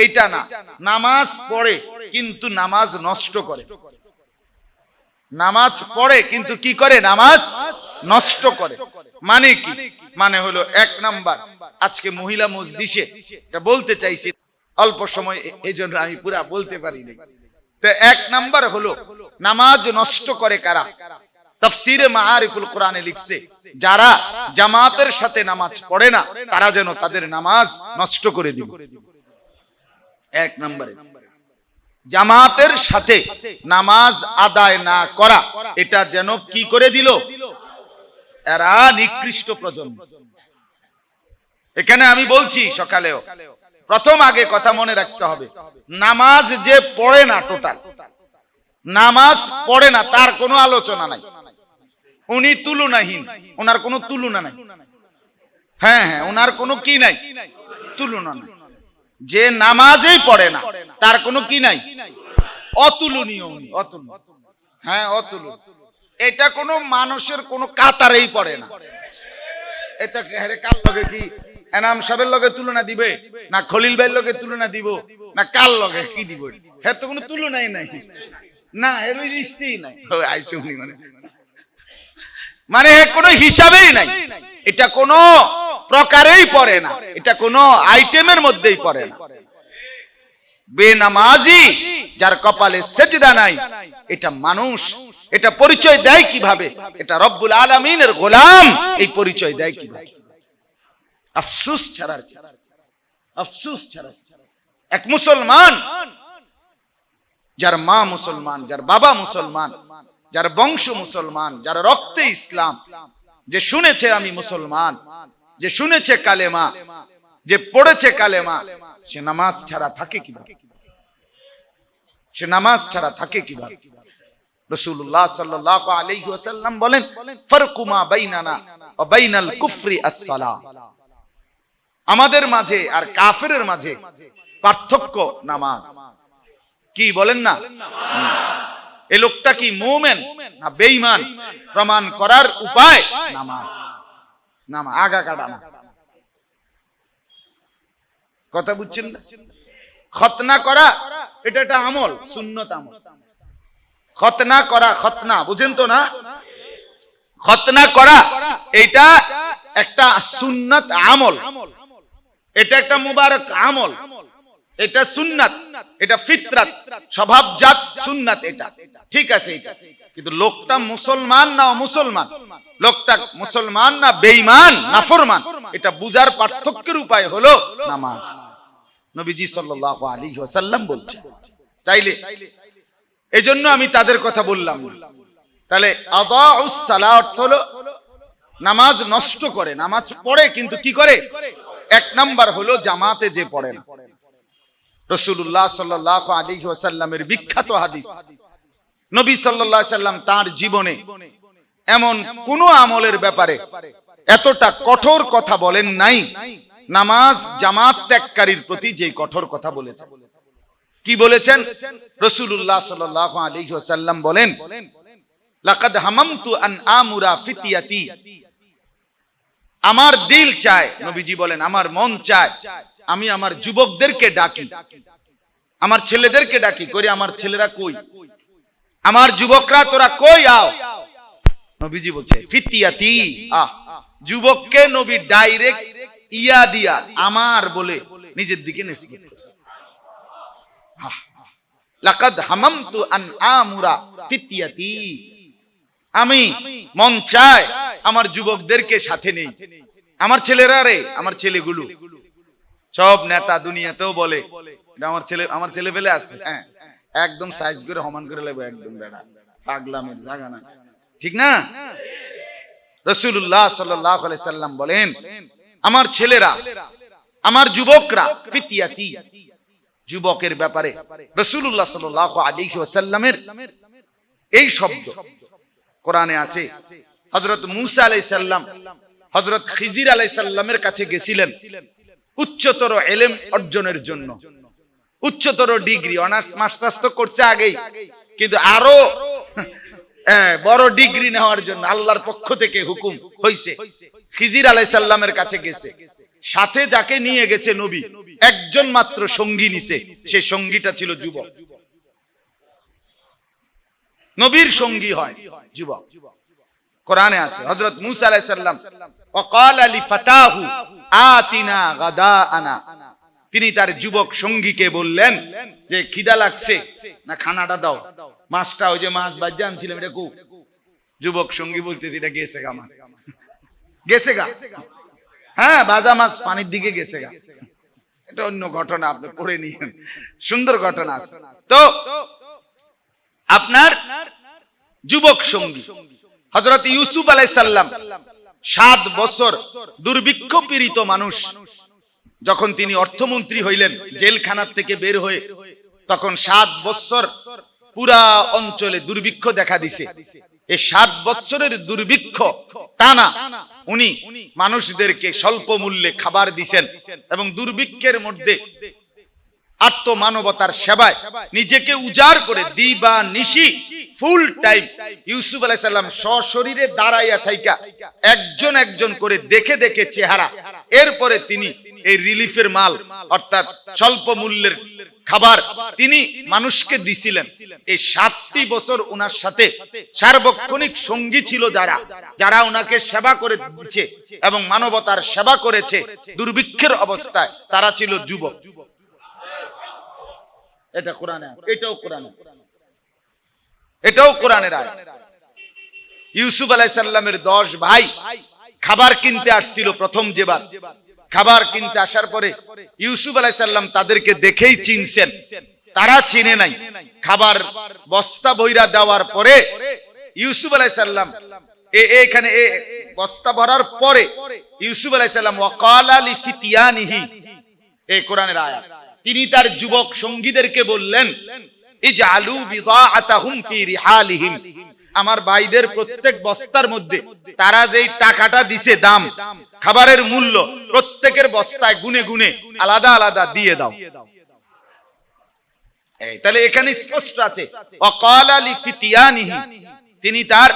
এইটা না। নামাজ পড়ে কিন্তু নামাজ নষ্ট করে। নামাজ পড়ে কিন্তু কি করে? নামাজ নষ্ট করে। মানে কি? মানে হলো এক নাম্বার, আজকে মহিলা মজলিসে এটা বলতে চাইছি, অল্প সময় এই জন্য আমি পুরা বলতে পারিনি। তো এক নাম্বার হলো নামাজ নষ্ট করে কারা? তাফসীরে মাআরিফুল কোরআনে লিখছে যারা জামাতের সাথে নামাজ পড়ে না তারা যেন তাদের নামাজ নষ্ট করে দিবে। এক নম্বরে জামাতের সাথে নামাজ আদায় না করা, এটা যেন কি করে দিল? এরা নিকৃষ্ট প্রজন্ম। এখানে আমি বলছি সকালেও, প্রথম আগে কথা মনে রাখতে হবে, নামাজ যে পড়ে না, টোটাল নামাজ পড়ে না, তার কোনো আলোচনা নাই। উনি তুলনাহীন, ওনার কোনো তুলনা নাই। হ্যাঁ হ্যাঁ, ওনার কোনো কি নাই, তুলনা নাই। যে নামাজেই পড়ে না তার কোনো কি নাই, অতুলনীয় উনি, অতুলনীয়। হ্যাঁ অতুলনীয়। এটা কোনো মানুষের কোনো কাতারেই পড়ে না। এটা কার লগে কি এনাম সাহেবের লগে তুলনা দিবে, না খলিল ভাইয়ের লগে তুলনা দিব, না কার লগে কি দিব? হ্যাঁ তো কোনো তুলনাই নাই না, এর লিস্টেই নাই। আইছে উনি মানে কোনো হিসাবেই নাই। এটা কোনো প্রকারেই পড়ে না, এটা কোনো আইটেমের মধ্যেই পড়ে না। বেনামাজি যার কপালে সেজদা নাই, এটা মানুষ, এটা পরিচয় দেয় কিভাবে? এটা রব্বুল আলামিনের গোলাম, এই পরিচয় দেয় কিভাবে? আফসোস ছাড়া, আফসোস ছাড়া। এক মুসলমান, যার মা মুসলমান, যার বাবা মুসলমান, যার বংশ মুসলমান, যার রক্তে ইসলাম, যে শুনেছে আমি মুসলমান, যে শুনেছে কালেমা, যে পড়েছে কালেমা, সে নামাজ ছাড়া থাকে কিভাবে? সে নামাজ ছাড়া থাকে কিভাবে? রাসূলুল্লাহ সাল্লাল্লাহু আলাইহি ওয়াসাল্লাম বলেন, ফারকু মা বাইনানা ওয়া বাইনাল কুফরি আস-সালাহ। আমাদের মাঝে আর কাফেরের মাঝে পার্থক্য নামাজ। কি বলেন না? এই লোকটা কি মুমিন না বেঈমান প্রমাণ করার উপায় নামাজ। নামাজ আগা কাটা না, কথা বুঝছেন না? খতনা করা এটা একটা আমল, সুন্নত আমল। খতনা করা, খতনা বুঝেন তো না? খতনা করা এটা একটা সুন্নত আমল, এটা একটা মুবারক আমল, এটা সুন্নাত, এটা ফিতরাত, স্বভাবজাত সুন্নাত। এটা ঠিক আছে, এটা কিন্তু লোকটা মুসলমান না অমুসলমান, লোকটা মুসলমান না বেঈমান নাফরমান, এটা বুঝার পার্থক্যের উপায় হলো নামাজ। নবীজি সাল্লাল্লাহু আলাইহি ওয়াসাল্লাম বলছেন। চাইলে এজন্য আমি তাদের কথা বললাম না। তাহলে আদাউস সালাহ অর্থ হলো নামাজ নষ্ট করে, নামাজ পড়ে কিন্তু কি করে? এক নাম্বার হলো জামাতে যে পড়ে না। রাসূলুল্লাহ সাল্লাল্লাহু আলাইহি ওয়াসাল্লামের বিখ্যাত হাদিস, নবী সাল্লাল্লাহু আলাইহি ওয়াসাল্লাম তার জীবনে এমন কোন আমলের ব্যাপারে এতটা কঠোর কথা বলেন নাই, নামাজ জামাত ত্যাগকারীর প্রতি যে কঠোর কথা বলেছেন। কি বলেছেন? রাসূলুল্লাহ সাল্লাল্লাহু আলাইহি ওয়াসাল্লাম বলেন, লাকাদ হামামতু আন আমুরা ফিতিয়াতি। আমার দিল চায়, নবীজি বলেন আমার মন চায় আমি আমার যুবকদেরকে ডাকি, আমার ছেলেদেরকে ডাকি, করি আমার ছেলেরা কই, আমার যুবকরা তোরা কই আও। নবীজি বলছে ফিতিয়াতি, যুবককে নবী ডাইরেক্ট ইয়া দিয়া আমার বলে নিজের দিকে নিসবত করছে। লাকাদ হামামতু আন আমুরা ফিতিয়াতি, আমি মন চায় আমার যুবকদেরকে সাথে নেই, আমার ছেলেরা রে, আমার ছেলেগুলো। সব নেতা দুনিয়াতেও বলে আমার ছেলে পেলে আছে, হ্যাঁ একদম সাইজ করে সমান করে লাগবে, একদম বেড়া পাগলামের জায়গা না, ঠিক না? রাসূলুল্লাহ সাল্লাল্লাহু আলাইহি সাল্লাম বলেন আমার ছেলেরা, আমার যুবকরা ফিতিয়াতি, যুবকের ব্যাপারে রাসূলুল্লাহ সাল্লাল্লাহু আলাইহি ওয়াসাল্লামের এই শব্দ কোরআনে আছে। হযরত মূসা আলাইহিস সালাম হযরত খিজির আলাইহিস সালামের কাছে গেছিলেন উচ্চতর ইলম অর্জনের জন্য, উচ্চতর ডিগ্রি, অনার্স মাস্টার্স তো করছে আগেই, কিন্তু আরো বড় ডিগ্রি নেওয়ার জন্য আল্লাহর পক্ষ থেকে হুকুম হইছে। খিজির আলাইহিস সালামের কাছে গেছে, সাথে যাকে নিয়ে গেছে নবী একজন মাত্র সঙ্গী নিছে, সেই সঙ্গীটা ছিল যুবক। নবীর সঙ্গী হয় যুবক, কোরআনে আছে। হযরত মূসা আলাইহিস সালাম ওয়াকালা লিফাতাহু আতিনা গাদাআনা, তিনি তার যুবক সঙ্গীকে বললেন যে খিদা লাগছে না খানাটা দাও, মাছটা ওই যে মাছ বাজ্জা আনছিলাম এটা কো। যুবক সঙ্গী বলতেছে এটা গেছে গা মাছ, গেছে গা, হ্যাঁ বাজা মাছ পানির দিকে গেছে গা। এটা অন্য ঘটনা, আপনি পড়ে নিয়েন, সুন্দর ঘটনা আছে। তো আপনার যুবক সঙ্গী হযরত ইউসুফ আলাইহিস সালাম 7 বছর দুর্ভিক্ষ পীড়িত মানুষ, যখন তিনি অর্থমন্ত্রী হইলেন জেলখানার থেকে বের হয়ে, তখন 7 বছর পুরা অঞ্চলে দুর্ভিক্ষ দেখা দিছে। এই 7 বছরের দুর্ভিক্ষ টানা উনি মানুষদেরকে স্বল্প মূল্যে খাবার দিছেন এবং দুর্ভিক্ষের মধ্যে আত্মমানবতার সেবায় নিজেকে উজাড় করে দিবা নিশি ফুল টাইম ইউসুফ আলাইহিস সালাম সশরীরে দাঁড়াইয়া থাইকা একজন একজন করে দেখে দেখে চেহারা, এরপরে তিনি এই রিলিফের মাল অর্থাৎ স্বল্প মূল্যের খাবার তিনি মানুষকে দিছিলেন। এই 7টি বছর ওনার সাথে সার্বক্ষণিক সঙ্গী ছিল যারা ওনাকে সেবা করে দিচ্ছে এবং মানবতার সেবা করেছে দুর্ভিক্ষের অবস্থায়, তারা ছিল যুবক। এটা কোরআনে আছে, এটাও কোরআনের আয়াত। ইউসুফ আলাইহিস সালামের 10 ভাই খাবার কিনতে আসছিল প্রথম যেবার। খাবার কিনতে আসার পরে ইউসুফ আলাইহিস সালাম তাদেরকে দেখেই চিনছেন, তারা চিনে নাই। খাবার বস্তা বইরা দেওয়ার পরে ইউসুফ আলাইহিস সালাম এখানে বস্তা ভরার পরে ইউসুফ আলাইহিস সালাম ওয়াকালা লিফিতিয়ানিহি, এই কোরআনের আয়াত, তিনি তার যুবক সঙ্গীদেরকে বললেন ইজআলু বিদাআতাহুম ফি রিহালিহিম, আমার ভাইদের প্রত্যেক বস্তার মধ্যে তারা যেই টাকাটা দিছে দাম খাবারের মূল্য প্রত্যেকের বস্তায় গুনে গুনে আলাদা আলাদা দিয়ে দাও। তাহলে এখানে স্পষ্ট আছে ওয়াকালা লিফিতিয়ানিহি, তিনি তার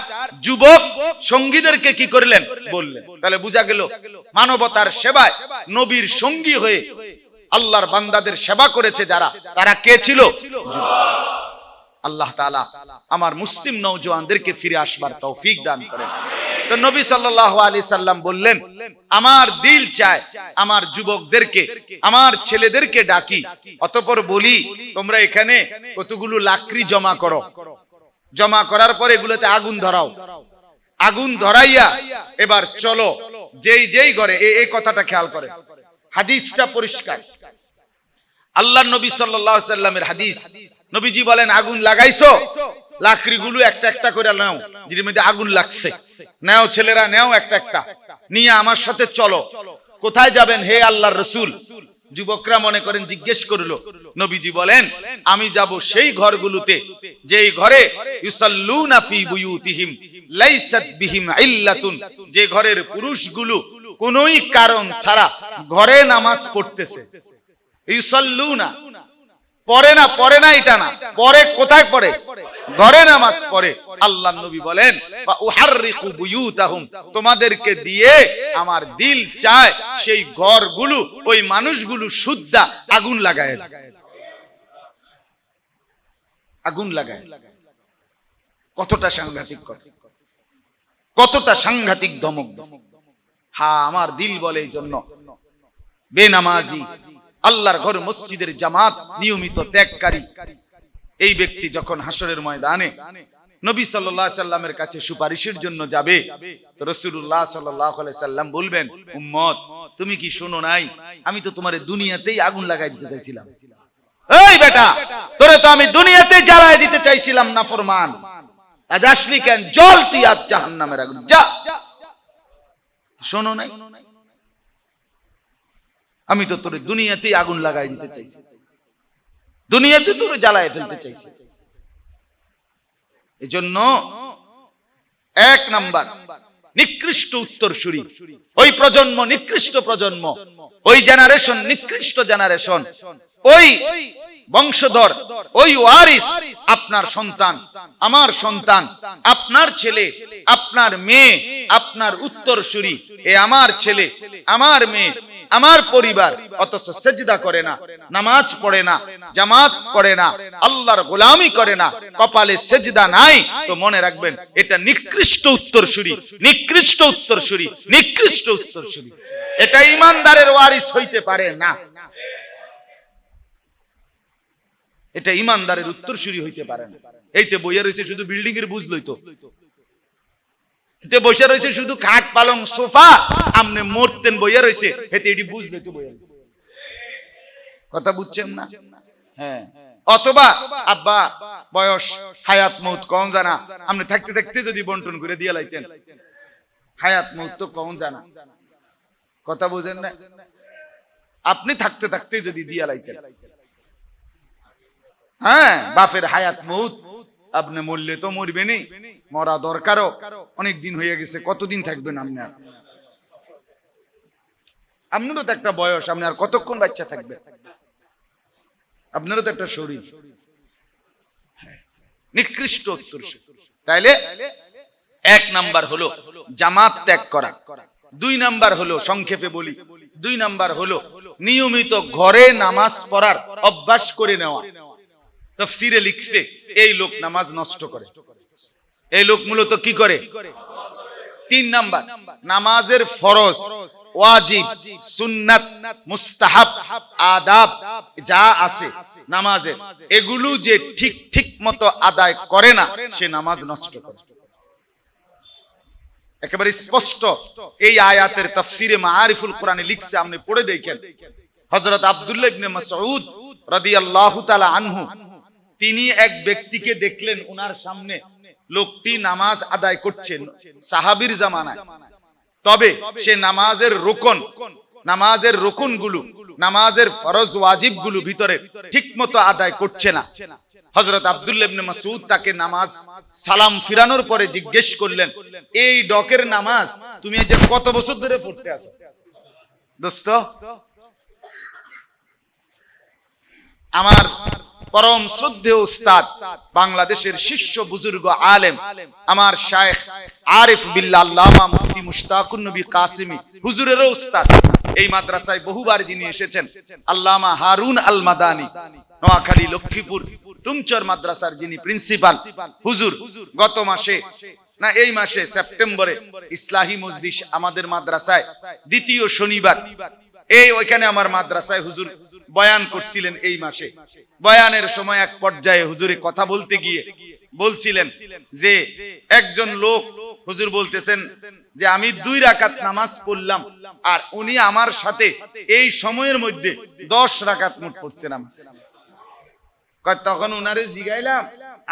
যুবক সঙ্গীদেরকে কি করলেন বললেন। তাহলে বোঝা গেল মানবতার সেবায় নবীর সঙ্গী হয়ে আল্লাহর বান্দাদের সেবা করেছে যারা, তারা কে ছিল? আল্লাহ তাআলা আমার মুসলিম নওজওয়ানদেরকে ফিরে আসবার তৌফিক দান করেন। তো নবী সাল্লাল্লাহু আলাইহি সাল্লাম বললেন, আমার দিল চায় আমার যুবকদেরকে, আমার ছেলেদেরকে ডাকি, অতঃপর বলি তোমরা এখানে কতগুলো লাকড়ি জমা করো, জমা করার পরে এগুলোতে আগুন ধরাও, আগুন ধরাইয়া এবার চলো যেই ঘরে, এই কথাটা খেয়াল করে, হাদিসটা পরিষ্কার, আল্লাহর নবী সাল্লাল্লাহু আলাইহি সাল্লামের হাদিস। নবীজি বলেন আগুন লাগাইছো, লাকড়িগুলো একটা একটা করে নাও, যের মধ্যে আগুন লাগছে নাও, ছেলেরা নাও একটা একটা নিয়ে আমার সাথে চলো। কোথায় যাবেন হে আল্লাহর রাসূল? যুবকরা মনে করেন জিজ্ঞেস করলো। নবীজি বলেন আমি যাব সেই ঘরগুলোতে যেই ঘরে ইউসাল্লুনা ফি বুয়ুতিহিম লাইসাত বিহিম ইল্লাতুন, যে ঘরের পুরুষগুলো কোনই কারণ ছাড়া ঘরে নামাজ পড়তেছে। ইউসাল্লুনা পড়ে না এটা না, পরে কোথায় পড়ে? ঘরে নামাজ পড়ে। আল্লাহর নবী বলেন ফাউহাররিকু বুয়ুতাহুম, তোমাদেরকে দিয়ে আমার দিল চায় সেই ঘরগুলো, ওই মানুষগুলো সুদ্ধা আগুন লাগায়, আগুন লাগায়। কতটা সাংঘাতিক কথা, কতটা সাংঘাতিক ধমক। হ্যাঁ, আমার দিল বলে এই জন্য বেনামাজি, আল্লাহর ঘর মসজিদের জামাত নিয়মিত ত্যাগকারী এই ব্যক্তি যখন হাসরের ময়দানে নবী সাল্লাল্লাহু আলাইহি সাল্লামের কাছে সুপারিশের জন্য যাবে, তো রাসূলুল্লাহ সাল্লাল্লাহু আলাইহি সাল্লাম বলবেন, উম্মত তুমি কি শোনো নাই, আমি তো তোমারে দুনিয়াতেই আগুন লাগাই দিতে চাইছিলাম। এই বেটা, তোরে তো আমি দুনিয়াতেই জ্বালায় দিতে চাইছিলাম নাফরমান, আজ আসলি কেন? জ্বল তুই আজ জাহান্নামের আগুন, যা। শোনো নাই, আমি তো তোরে দুনিয়াতেই আগুন লাগাই দিতে চাইছি, দুনিয়াতে তোরে জ্বালায় ফেলতে চাইছি। এজন্য 1 নাম্বার নিকৃষ্ট উত্তরসূরি, ওই প্রজন্ম নিকৃষ্ট প্রজন্ম, ওই জেনারেশন নিকৃষ্ট জেনারেশন, ওই বংশধর, ওই ওয়ারিস আপনার সন্তান, আমার সন্তান, আপনার ছেলে, আপনার মেয়ে, আপনার উত্তরসূরি, এ আমার ছেলে, আমার মেয়ে, আমার পরিবার, অথচ সেজদা করে না, নামাজ পড়ে না, জামাত করে না, আল্লাহর গোলামি করে না, কপালে সেজদা নাই, তো মনে রাখবেন এটা নিকৃষ্ট উত্তরসূরি, নিকৃষ্ট উত্তরসূরি, নিকৃষ্ট উত্তরসূরি। এটা ঈমানদারের ওয়ারিস হইতে পারে না, এটা ঈমানদারের উত্তরসূরি হইতে পারে না। এইতে বইয়া রয়েছে শুধু বিল্ডিং এর বুঝ লইতো, এতে বসে রয়েছে শুধু খাট পালং সোফা, আমনে মরতেন বইয়া রয়েছে, এতে এটি বুঝ লইতো বইয়া রয়েছে। কথা বুঝছেন না? হ্যাঁ, অথবা আব্বা বয়স হায়াত মউত কোন জানা, আমনে থাকতে থাকতে যদি বন্টন করে দিয়া লাইতেন, হায়াত মউত তো কোন জানা। কথা বুঝেন না? আপনি থাকতে থাকতে যদি দিয়া লাইতেন, হ্যাঁ, বাপের হায়াত মউত আপনি মরলে তো মরবেনই, মরা দরকারও, অনেক দিন হয়ে গেছে, কতদিন থাকবেন আপনি? আপনারও তো একটা বয়স, আপনি আর কতক্ষণ বাচ্চা থাকবে? আপনারও তো একটা শরীর। নিকৃষ্ট উত্তর। তাইলে 1 নাম্বার হলো জামাত ত্যাগ করা, 2 নাম্বার হলো, সংক্ষেপে বলি, 2 নাম্বার হলো নিয়মিত ঘরে নামাজ পড়ার অভ্যাস করে নেওয়া। তাফসীরে লিখছে এই লোক নামাজ নষ্ট করে, এই লোক মূলত কি করে? 3 নাম্বার, নামাজের ফরজ, ওয়াজিব, সুন্নাত, মুস্তাহাব, আদাব যা আছে নামাজের, এগুলো যে ঠিক মতো আদায় করে না, সে নামাজ নষ্ট করে। একেবারে স্পষ্ট এই আয়াতের তাফসীরে মাআরিফুল কোরআনে লিখছে, আপনি পড়ে দেখেন। হযরত আব্দুল্লাহ ইবনে মাসউদ রাদিয়াল্লাহু তাআলা আনহু, তিনি এক ব্যক্তিকে দেখলেন, ওনার সামনে লোকটি নামাজ আদায় করছেন সাহাবীর জামানায়, তবে সে নামাজের রুকনগুলো, নামাজের ফরজ ওয়াজিবগুলো ভিতরে ঠিকমতো আদায় করছে না। হযরত আব্দুল্লাহ ইবনে মাসউদ তাকে নামাজ সালাম ফিরানোর পরে জিজ্ঞেস করলেন, এই ডকের নামাজ তুমি এই যে কত বছর ধরে পড়তে আছো? দোস্ত, আমার পরম শ্রদ্ধেয় উস্তাদ, বাংলাদেশের শীর্ষ বুজুর্গ আলেম, আমার শায়েখ আরিফ বিল্লাহ আল্লামা মুফতি মুশতাকুন নবী কাসিমি হুজুরেরও উস্তাদ, এই মাদ্রাসায় বহুবার যিনি এসেছেন, আল্লামা হারুন আল মাদানী, নোয়াখালী লক্ষ্মীপুর টুমচর মাদ্রাসার যিনি প্রিন্সিপাল হুজুর, গত মাসে না এই মাসে সেপ্টেম্বরে ইসলাহি মজলিস আমাদের মাদ্রাসায় দ্বিতীয় শনিবার, ওইখানে আমার মাদ্রাসায় হুজুর বয়ান করছিলেন। এই মাসে বয়ানের সময় এক পর্যায়ে হুজুরে কথা বলতে গিয়ে বলছিলেন যে একজন লোক, হুজুর বলতেছেন যে আমি 2 রাকাত নামাজ পড়লাম, আর উনি আমার সাথে এই সময়ের মধ্যে 10 রাকাত মোট পড়ছেন। তখন উনারে জিগাইলাম,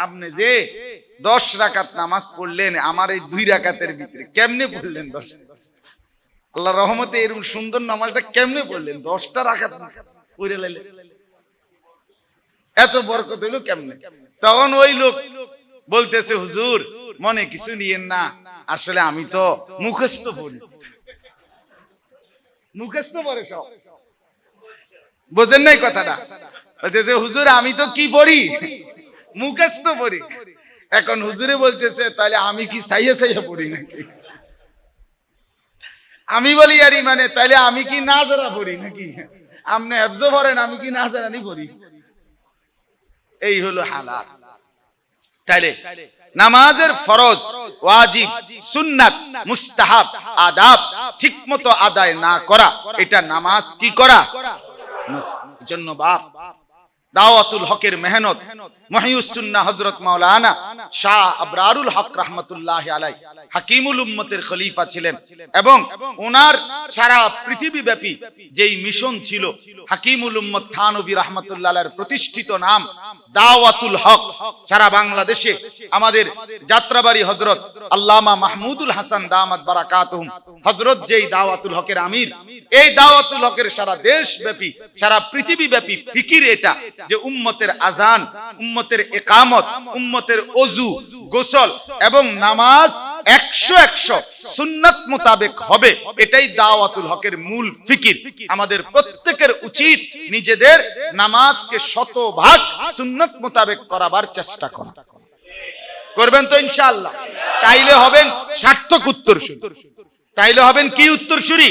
আপনি যে 10 রাকাত নামাজ পড়লেন, আমার এই 2 রাকাতের ভিতরে কেমনে পড়লেন 10? আল্লাহর রহমতে এরকম সুন্দর নামাজটা কেমনে পড়লেন? 10টা রাকাত পড়ে লাইলেন, এত বরকত হইলো কেমনে? তখন ওই লোক বলতেছে, হুজুর মনে কিছু নিয়েন না, আসলে আমি তো মুখস্থ পড়ি। মুখস্থ পড়ে সব, বোঝেন নাই কথাটা? বলতেছে, হুজুর আমি তো কি পড়ি? মুখস্থ পড়ি। এখন হুজুরে বলতেছে, তাহলে আমি কি সাইয়া পড়ি নাকি? আমি বলি, আরে মানে তাহলে আমি কি নাজারা পড়ি নাকি? আপনি হেফজ পড়েন, আমি কি নাজারানি পড়ি? এই হলো হালাত। তাইলে নামাজের ফরজ, ওয়াজিব, সুন্নাত, মুস্তাহাব, আদাব ঠিকমতো আদায় না করা, এটা নামাজ কি করা? জন্য বাপ দাওয়াতুল হকের মেহনত, মহিউস সুন্নাহ হযরত মাওলানা শাহ আবরারুল হক রাহমাতুল্লাহ আলাইহি হাকিমুল উম্মতের খলিফা ছিলেন, এবং ওনার সারা পৃথিবী ব্যাপী যেই মিশন ছিল, হাকিমুল উম্মত থানভী রাহমাতুল্লাহ আলাইহির প্রতিষ্ঠিত নাম দাওয়াতুল হক। সারা বাংলাদেশে আমাদের যাত্রাবাড়ি হযরত আল্লামা মাহমুদুল হাসান দামাত বারাকাতুহুম হযরত যেই দাওয়াতুল হকের আমির, এই দাওয়াতুল হকের সারা দেশ ব্যাপী, সারা পৃথিবী ব্যাপী ফিকির এটা যে উম্মতের আজান, উম্মতের ইকামত, উম্মতের ওযু, গোসল এবং নামাজ 100 সুন্নাত মোতাবেক হবে, এটাই দাওয়াতুল হকের মূল ফিকির। আমাদের প্রত্যেকের উচিত নিজেদের নামাজকে 100% সুন্নাত মোতাবেক করাবার চেষ্টা করা। করবেন তো ইনশাআল্লাহ? তাইলে হবেন সার্থক উত্তরসূরি। তাইলে হবেন কি উত্তরসূরি?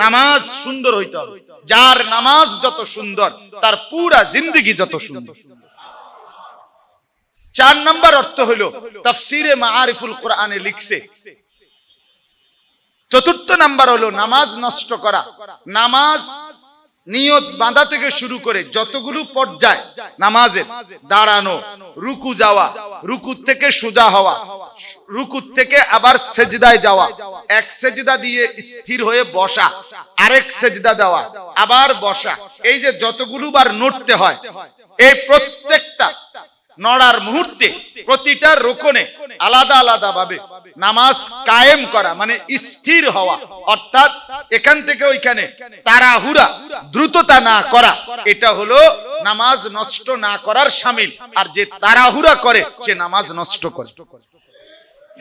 নামাজ সুন্দর হইতে হবে। যার নামাজ যত সুন্দর, তার পুরা জিন্দেগি যত সুন্দর। 4 নাম্বার অর্থ হলো, তাফসীরে মাআরিফুল কোরআনে লিখছে, 4th নাম্বার হলো নামাজ নষ্ট করা। নামাজ নিয়ত বাঁধা থেকে শুরু করে যতগুলো পর্যায় নামাজের, দাঁড়ানো, রুকু যাওয়া, রুকু থেকে সোজা হওয়া, রুকু থেকে আবার সেজদায় যাওয়া, এক সেজদা দিয়ে স্থির হয়ে বসা, আরেক সেজদা দেওয়া, আবার বসা, এই যে যতগুলো বার নড়তে হয়, এই প্রত্যেকটা নড়ার মুহূর্তে প্রতিটা রুকনে আলাদা আলাদা ভাবে নামাজ কায়েম করা, মানে স্থির হওয়া, অর্থাৎ এখান থেকে ওইখানে তাড়াহুড়া দ্রুততা না করা, এটা হলো নামাজ নষ্ট না করার শামিল, আর যে তাড়াহুড়া করে সে নামাজ নষ্ট করে।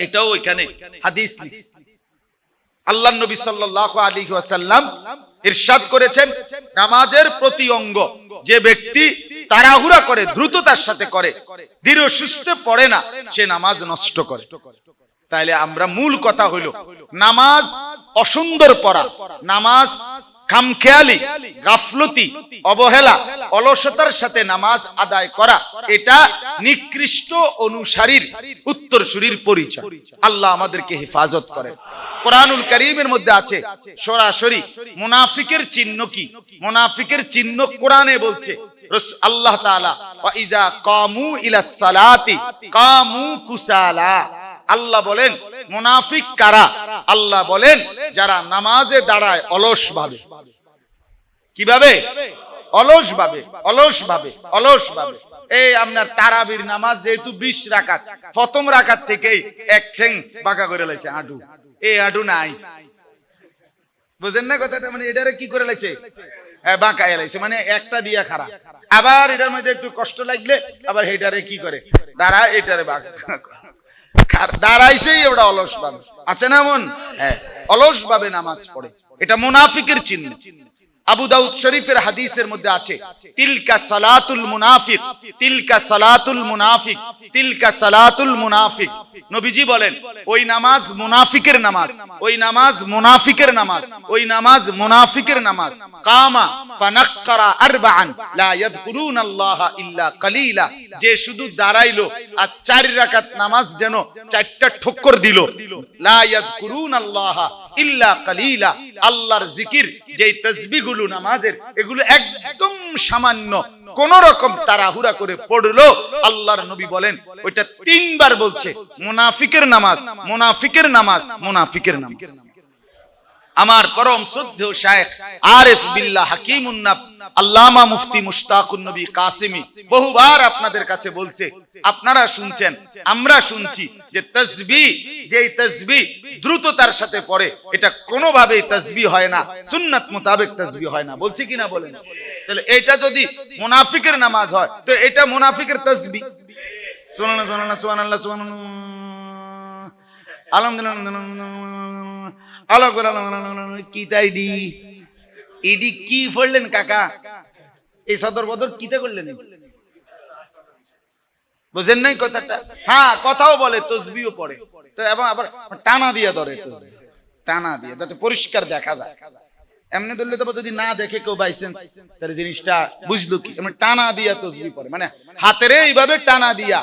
এটাও এখানে হাদিস লিখছে। আল্লাহর নবী সাল্লাল্লাহু আলাইহি ওয়াসাল্লাম ইরশাদ করেছেন, নামাজের প্রতি অঙ্গ যে ব্যক্তি তাড়াহুড়া করে, দ্রুততার সাথে করে, ধীরে সুস্থে পড়ে না, সে নামাজ নষ্ট করে। তাইলে আমরা মূল কথা হইল, নামাজ অসুন্দর পড়া, নামাজ খামখেয়ালি, গাফলতি, অবহেলা, অলসতার সাথে নামাজ আদায় করা, এটা নিকৃষ্ট অনুসারীর উত্তরসূরির পরিচয়। আল্লাহ আমাদেরকে হেফাজত করেন। কোরআনুল কারীমের মধ্যে আছে সরাসরি মুনাফিকের চিহ্ন কি। মুনাফিকের চিহ্ন কোরআনে বলছে আল্লাহ তাআলা, ওয়া ইজা কামু ইলাস সালাতি কামু কুসালা। আল্লাহ বলেন মুনাফিক কারা? আল্লাহ বলেন যারা নামাজে দাঁড়ায় অলস ভাবে। কিভাবে? অলস ভাবে, অলস ভাবে, অলস ভাবে। এই আপনার তারাবির নামাজ যেহেতু 20 রাকাত, প্রথম রাকাত থেকেই এক ঠ্যাং বাঁকা করে লাইছে, হাঁটু, এই হাঁটু নাই, বুঝেন না কথাটা? মানে এটারে কি করে লাইছে? বাঁকা লাইছে, মানে একটা দিয়া খাড়া। আবার এটার মধ্যে একটু কষ্ট লাগলে আবার হেটারে কি করে? দাঁড়া, এটারে বাঁকা দাঁড়াইছেই ওটা অলস ভাবে। আছে না মন? হ্যাঁ, অলস ভাবে নামাজ পড়ে, এটা মুনাফিকের চিহ্ন। আবু দাউদ শরীফের হাদিসের মধ্যে আছে, তিলকা সালাতুল মুনাফিক, তিলকা সালাতুল মুনাফিক, তিলকা সালাতুল মুনাফিক। নবীজি বলেন ওই নামাজ মুনাফিকের নামাজ, ওই নামাজ মুনাফিকের নামাজ, ওই নামাজ মুনাফিকের নামাজ। কামা ফানাক্কারা আরবাআন লা ইয়াযকুরুনাল্লাহা ইল্লা কালিলা। যে শুধু দাঁড়াইলো আর 4 রাকাত নামাজ যেন 4টা ঠক্কর দিল। লা ইয়াযকুরুনাল্লাহা ইল্লা কালিলা। আল্লাহর জিকির, যেই তাসবিহগুলো নামাজের, এগুলো একদম সামান্য, কোন রকম তাড়াহুড়া করে পড়লো, আল্লাহর নবী বলেন ওইটা 3 বার বলছে মুনাফিকের নামাজ, মুনাফিকের নামাজ, মুনাফিকের নামাজ। আমার পরম শ্রদ্ধেয় শায়েখ আরিফ বিল্লাহ হাকিমুন নফস আল্লামা মুফতি মুশতাকুন নবী কাসিমি বহুবার আপনাদের কাছে বলছে, আপনারা শুনছেন, আমরা শুনছি, যে তাসবিহ, যেই তাসবিহ দ্রুততার সাথে পড়ে, এটা কোনোভাবেই তাসবিহ হয় না, সুন্নাত মোতাবেক তাসবিহ হয় না। বলছি কিনা বলেন? তাহলে এটা যদি মুনাফিকের নামাজ হয়, তো এটা মুনাফিকের তাসবিহ। সুবহানাল্লাহ, সুবহানাল্লাহ, সুবহানাল্লাহ, সুবহানাল্লাহ, আলহামদুলিল্লাহ। কি তাইডি এডি কি পড়লেন কাকা? এই সদর বদর কিতে করলেন? বুঝেন নাই কথাটা? হ্যাঁ, কথাও বলে, তসবিহও পড়ে, তো এবং আবার টানা দিয়ে ধরে, তসবিহ টানা দিয়ে, যাতে পরিষ্কার দেখা যায়। এমনি ধরলে তো যদি না দেখে কেউ বাইসেন্স, তার জিনিসটা বুঝলো কি? এমনি টানা দিয়া তসবিহ পড়ে, মানে হাতের এইভাবে টানা দিয়া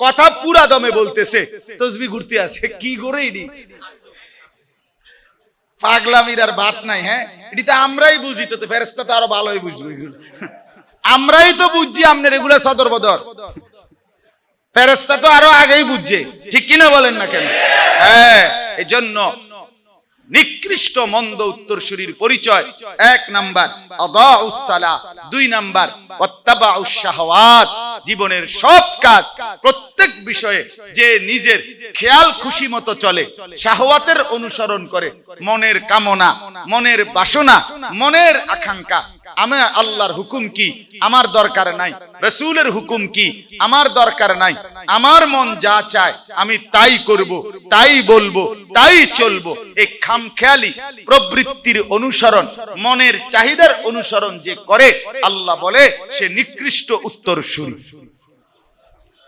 কথা পুরা দমে বলতেছে, তসবিহ ঘুরতে আছে। কি করে এডি? পাগলামির আর বাত নাই। হ্যাঁ, এটা আমরাই বুঝি, তো ফেরেশতা তো আরো ভালোই বুঝবে। আমরাই তো বুঝছি আপনার এগুলা সদর বদর, ফেরেশতা তো আরো আগেই বুঝছে, ঠিক কিনা বলেন না কেন? হ্যাঁ, এজন্য নিকৃষ্ট মন্দ উত্তরসূরির পরিচয় 1 নাম্বার আদাউস সালাহ, 2 নাম্বার ওয়াত্তাবাউশ শাহওয়াত। জীবনের সব কাজ, প্রত্যেক বিষয়ে যে নিজের খেয়াল খুশি মতো চলে, শাহওয়াতের অনুসরণ করে, মনের কামনা, মনের বাসনা, মনের আকাঙ্ক্ষা, আমি আল্লাহর হুকুম কি আমার দরকার নাই, রাসূলের হুকুম কি আমার দরকার নাই, আমার মন যা চায় আমি তাই করব, তাই বলবো, তাই চলবো, এই খামখেয়ালি প্রবৃত্তির অনুসরণ, মনের চাহিদার অনুসরণ যে করে, আল্লাহ বলে সে নিকৃষ্ট উত্তরসূরি।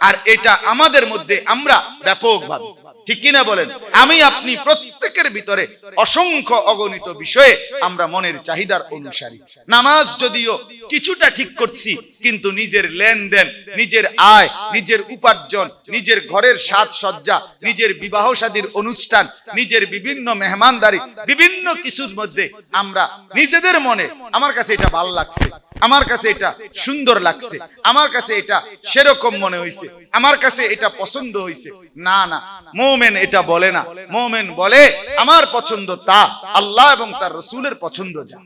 আর এটা আমাদের মধ্যে আমরা ব্যাপকভাবে, ঠিক কিনা বলেন? আমি আপনি প্রত্যেকের ভিতরে অসংখ্য অগণিত বিষয়ে আমরা মনের চাহিদার অনুসারী। নামাজ যদিও কিছুটা ঠিক করছি, কিন্তু নিজের লেনদেন, নিজের আয়, নিজের উপার্জন, নিজের ঘরের সাজসজ্জা, নিজের বিবাহ শাদীর অনুষ্ঠান, নিজের বিভিন্ন মেহমানদারি, বিভিন্ন কিছুর মধ্যে আমরা নিজেদের মনে আমার কাছে এটা ভালো লাগছে, আমার কাছে এটা সুন্দর লাগছে, আমার কাছে এটা সেরকম মনে হয়েছে, আমার কাছে এটা পছন্দ হয়েছে। না না, মুমিন এটা বলে না। মুমিন বলে আমার পছন্দ তা, আল্লাহ এবং তার রাসূলের পছন্দ যা।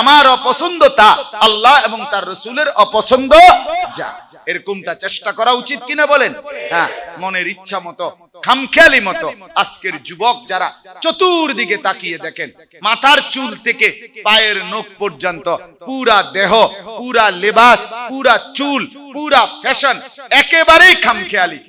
আমার অপছন্দ তা, আল্লাহ এবং তার রাসূলের অপছন্দ যা। এরকমটা চেষ্টা করা উচিত কিনা বলেন? হ্যাঁ, মনের ইচ্ছা মতো খামখেয়ালি মতো আজকের যুবক যারা চতুর্দিকে তাকিয়ে দেখেন, মাথার চুল থেকে পায়ের নখ পর্যন্ত পুরা দেহ, পুরা লেবাস, পুরা চুল, পুরা ফ্যাশন একেবারেই খামখেয়ালি,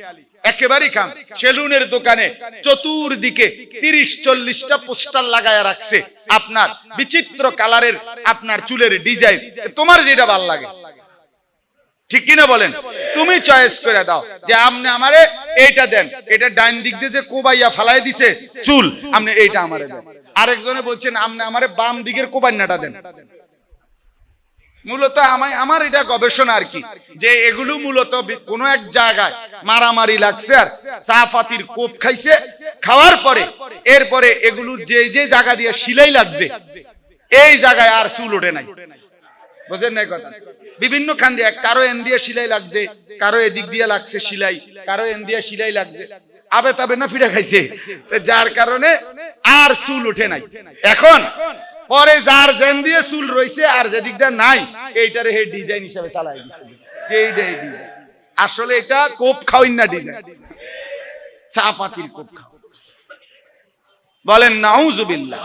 একেবারেই খাম। সেলুনের দোকানে চতুর্দিকে 30-40টা পোস্টার লাগায়া রাখছে, আপনার বিচিত্র কালারের আপনার চুলের ডিজাইন, তোমার যেটা ভালো লাগে, ঠিক কিনা বলেন? তুমি চয়েস করে দাও যে আপনি আমারে এইটা দেন, এটা ডাইন দিক দিয়ে যে কোবাইয়া ফালাই দিছে চুল, আপনি এইটা আমারে দেন। আরেকজনে বলছেন আপনি আমারে বাম দিকের কোবাইনাটা দেন। মূলত আমার এটা গবেষণা আর কি, যে এগুলো মূলত কোনো এক জায়গায় মারামারি লাগছে আর সাফাতির কোপ খাইছে, খাওয়ার পরে এরপরে এগুলোর যে যে জায়গা দিয়ে সিলাই লাগছে এই জায়গায় আর চুল ওঠে নাই। বুঝেন নাই কথা? বিভিন্ন খান দিয়ে, কারো এন দিয়ে সিলাই লাগছে, কারো এদিক দিয়ে লাগছে সিলাই, কারো এন দিয়ে সিলাই লাগছে, আবে তবে না ফিরে খাইছে, যার কারণে আর চুল ওঠে নাই। এখন পরে যার জেন দিয়ে চুল রইছে আর যেদিকটা নাই এইটারে হে ডিজাইন হিসাবে চালাই দিচ্ছে, এইটাই ডিজাইন। আসলে এটা কোপ খাওয়াই না ডিজাইন, চাপাতির কোপ খাও। বলেন নাউজুবিল্লাহ।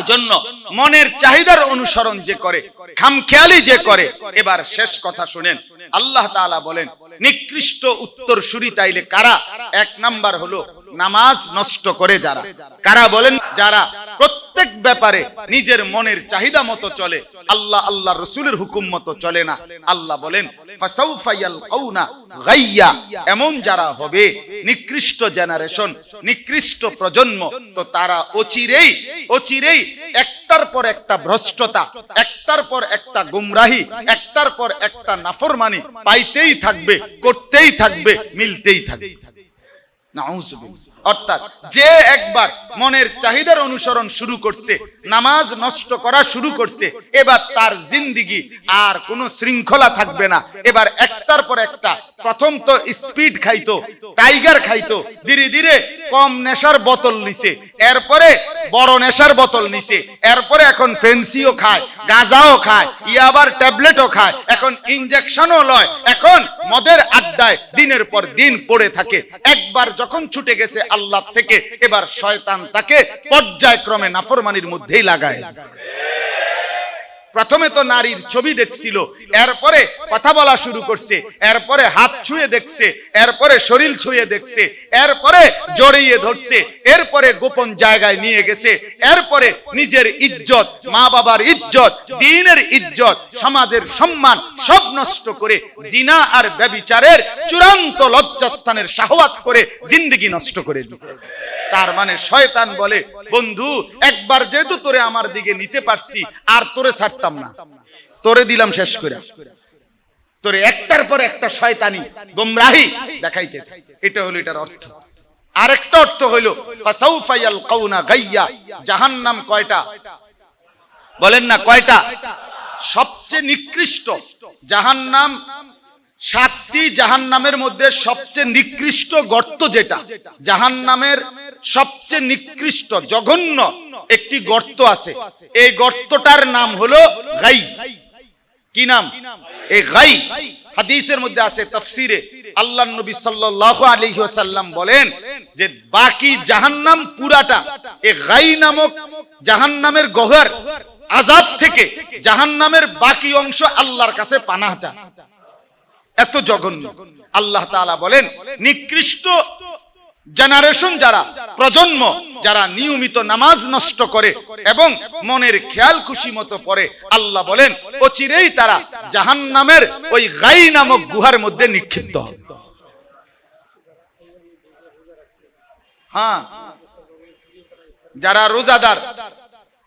এজন্য মনের চাহিদার অনুসরণ যে করে, খামখেয়ালি যে করে, এবার শেষ কথা শুনেন, আল্লাহ তাআলা বলেন নিকৃষ্ট উত্তরসূরি তাইলে কারা? এক নাম্বার হলো নামাজ নষ্ট করে যারা। কারা বলেন? যারা প্রত্যেক ব্যাপারে নিজের মনের চাহিদা মতো চলে, আল্লাহ আল্লাহ রাসূলের হুকুম মতো চলে না। আল্লাহ বলেন ফাসাউফা ইয়ালকাউনা গাইয়া, এমন যারা হবে নিকৃষ্ট জেনারেশন, নিকৃষ্ট প্রজন্ম, তো তারা অচিরেই অচিরেই একটার পর একটা ভ্রষ্টতা, একটার পর একটা গুমরাহি, একটার পর একটা নাফরমানি পাইতেই থাকবে, করতেই থাকবে, মিলতেই থাকবে। নাউজুবিল্লাহ। অর্থাৎ যে একবার মনের চাহিদার অনুসরণ শুরু করছে, নামাজ নষ্ট করা শুরু করছে, এবার তার জিন্দেগি আর কোনো শৃঙ্খলা থাকবে না। এবার একটার পর একটা, প্রথম তো স্পিড খাইতো, টাইগার খাইতো, ধীরে ধীরে কম নেশার বোতল নিছে, এরপরে বড় নেশার বোতল নিছে, এরপরে এখন ফেন্সিও খায়, গাঁজাও খায়, ইয়াবার ট্যাবলেটও খায়, এখন ইনজেকশনও লয়, এখন মদের আড্ডায় দিনের পর দিন পড়ে থাকে। একবার যখন ছুটে গেছে আল্লাহ থেকে, এবার শয়তান তাকে পর্যায়ক্রমে নাফরমানির মধ্যেই লাগায়। প্রথমে তো নারীর ছবি দেখছিল, এরপরে কথা বলা শুরু করছে, এরপরে হাত ছুঁয়ে দেখছে, এরপরে শরীর ছুঁয়ে দেখছে, এরপরে জড়িয়ে ধরছে, এরপরে গোপন জায়গায় নিয়ে গেছে, এরপরে নিজের ইজ্জত, মা বাবার ইজ্জত, দ্বীনের ইজ্জত, সমাজের সম্মান সব নষ্ট করে জিনা আর ব্যভিচারের চূড়ান্ত লজ্জাস্থানের শাহওয়াত করে জিন্দেগি নষ্ট করে দিয়েছে। তার মানে শয়তান বলে, বন্ধু একবার যেহেতু তোরে আমার দিকে নিতে পারছি, আর তোরে ছাড়তাম না, তোরে দিলাম শেষ করে, তোরে একটার পর একটা শয়তানি গোমরাহি দেখাইতে। এটা হলো এটার অর্থ। আরেকটা অর্থ হলো ফাসাউফা ইয়ালকাউনা গাইয়া, জাহান্নাম কয়টা বলেন না? কয়টা? সবচেয়ে নিকৃষ্ট জাহান্নাম 7টি জাহান্নামের মধ্যে সবচেয়ে নিকৃষ্ট গর্ত, যেটা জাহান্নামের সবচেয়ে নিকৃষ্ট জঘন্য একটি গর্ত আছে, এই গর্তটার নাম হলো গাই। কি নাম? এই গাই। হাদিসের মধ্যে আছে, তাফসিরে আল্লাহর নবী সাল্লাল্লাহু আলাইহি ওয়াসাল্লাম বলেন যে বাকি জাহান্নাম পুরাটা এই গাই নামক জাহান্নামের গহ্বর আযাব থেকে জাহান্নামের বাকি অংশ আল্লাহর কাছে পানাহ চায়। এত জঘন্য। আল্লাহ তাআলা বলেন নিকৃষ্ট জেনারেশন যারা, প্রজন্ম যারা নিয়মিত নামাজ নষ্ট করে এবং মনের খেয়াল খুশি মতো পড়ে, আল্লাহ বলেন অচিরেই তারা জাহান্নামের ওই গাই নামক গুহার মধ্যে নিক্ষিপ্ত হবে। হ্যাঁ, যারা রোজাদার,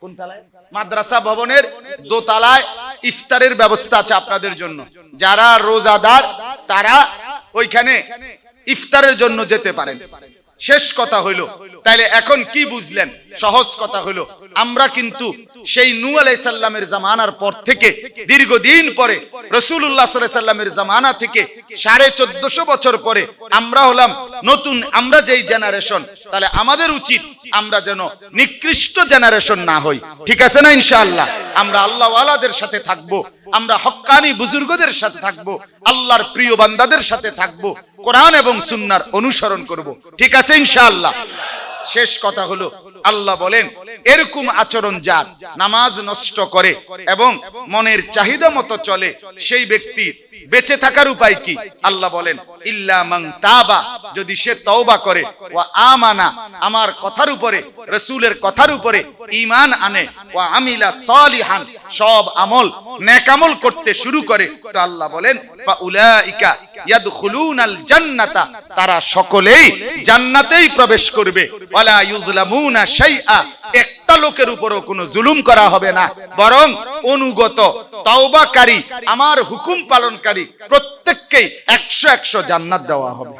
কোন তলায়? মাদ্রাসা ভবনের দোতলায় ইফতারের ব্যবস্থা আছে আপনাদের জন্য। যারা রোজাদার তারা ওইখানে ইফতারের জন্য যেতে পারেন। শেষ কথা হইল, তাইলে এখন কি বুঝলেন? সহজ কথা হইল, আমরা কিন্তু সেই নূহ আলাইহিস সালামের জামানার পর থেকে দীর্ঘদিন পরে রাসূলুল্লাহ সাল্লাল্লাহু আলাইহি সাল্লামের জামানা থেকে 1450 বছর পরে আমরা হলাম নতুন, আমরা যেই জেনারেশন, তাহলে আমাদের উচিত আমরা যেন নিকৃষ্ট জেনারেশন না হই। ঠিক আছে না? ইনশাআল্লাহ আমরা আল্লাহ ওয়ালাদের সাথে থাকবো, আমরা হক্কানি বুজুর্গদের সাথে থাকবো, আল্লাহর প্রিয় বান্দাদের সাথে থাকবো, কোরআন এবং সুন্নাহর অনুসরণ করব। ঠিক আছে ইনশাআল্লাহ। শেষ কথা হলো, আল্লাহ বলেন এরকম আচরণ যার নামাজ নষ্ট করে এবং মনের চাহিদা মতো চলে, সেই ব্যক্তি বেঁচে থাকার উপায় কি? আল্লাহ বলেন ইল্লা মান তাবা, যদি সে তওবা করে, ওয়া আমানা, আমার কথার উপরে, রাসূলের কথার উপরে ঈমান আনে, ওয়া আমিলা সালিহান, সব আমল নেক আমল করতে শুরু করে, তো আল্লাহ বলেন ফা উলাইকা ইয়াদখুলুনাল জান্নাতা, তারা সকলেই জান্নাতেই প্রবেশ করবে। ওয়ালা ইউজলামুনা শাইআ, একটা লোকের উপরও কোনো জুলুম করা হবে না, বরং অনুগত তওবাকারী আমার হুকুম পালনকারী প্রত্যেককেই 100 জান্নাত দেওয়া হবে।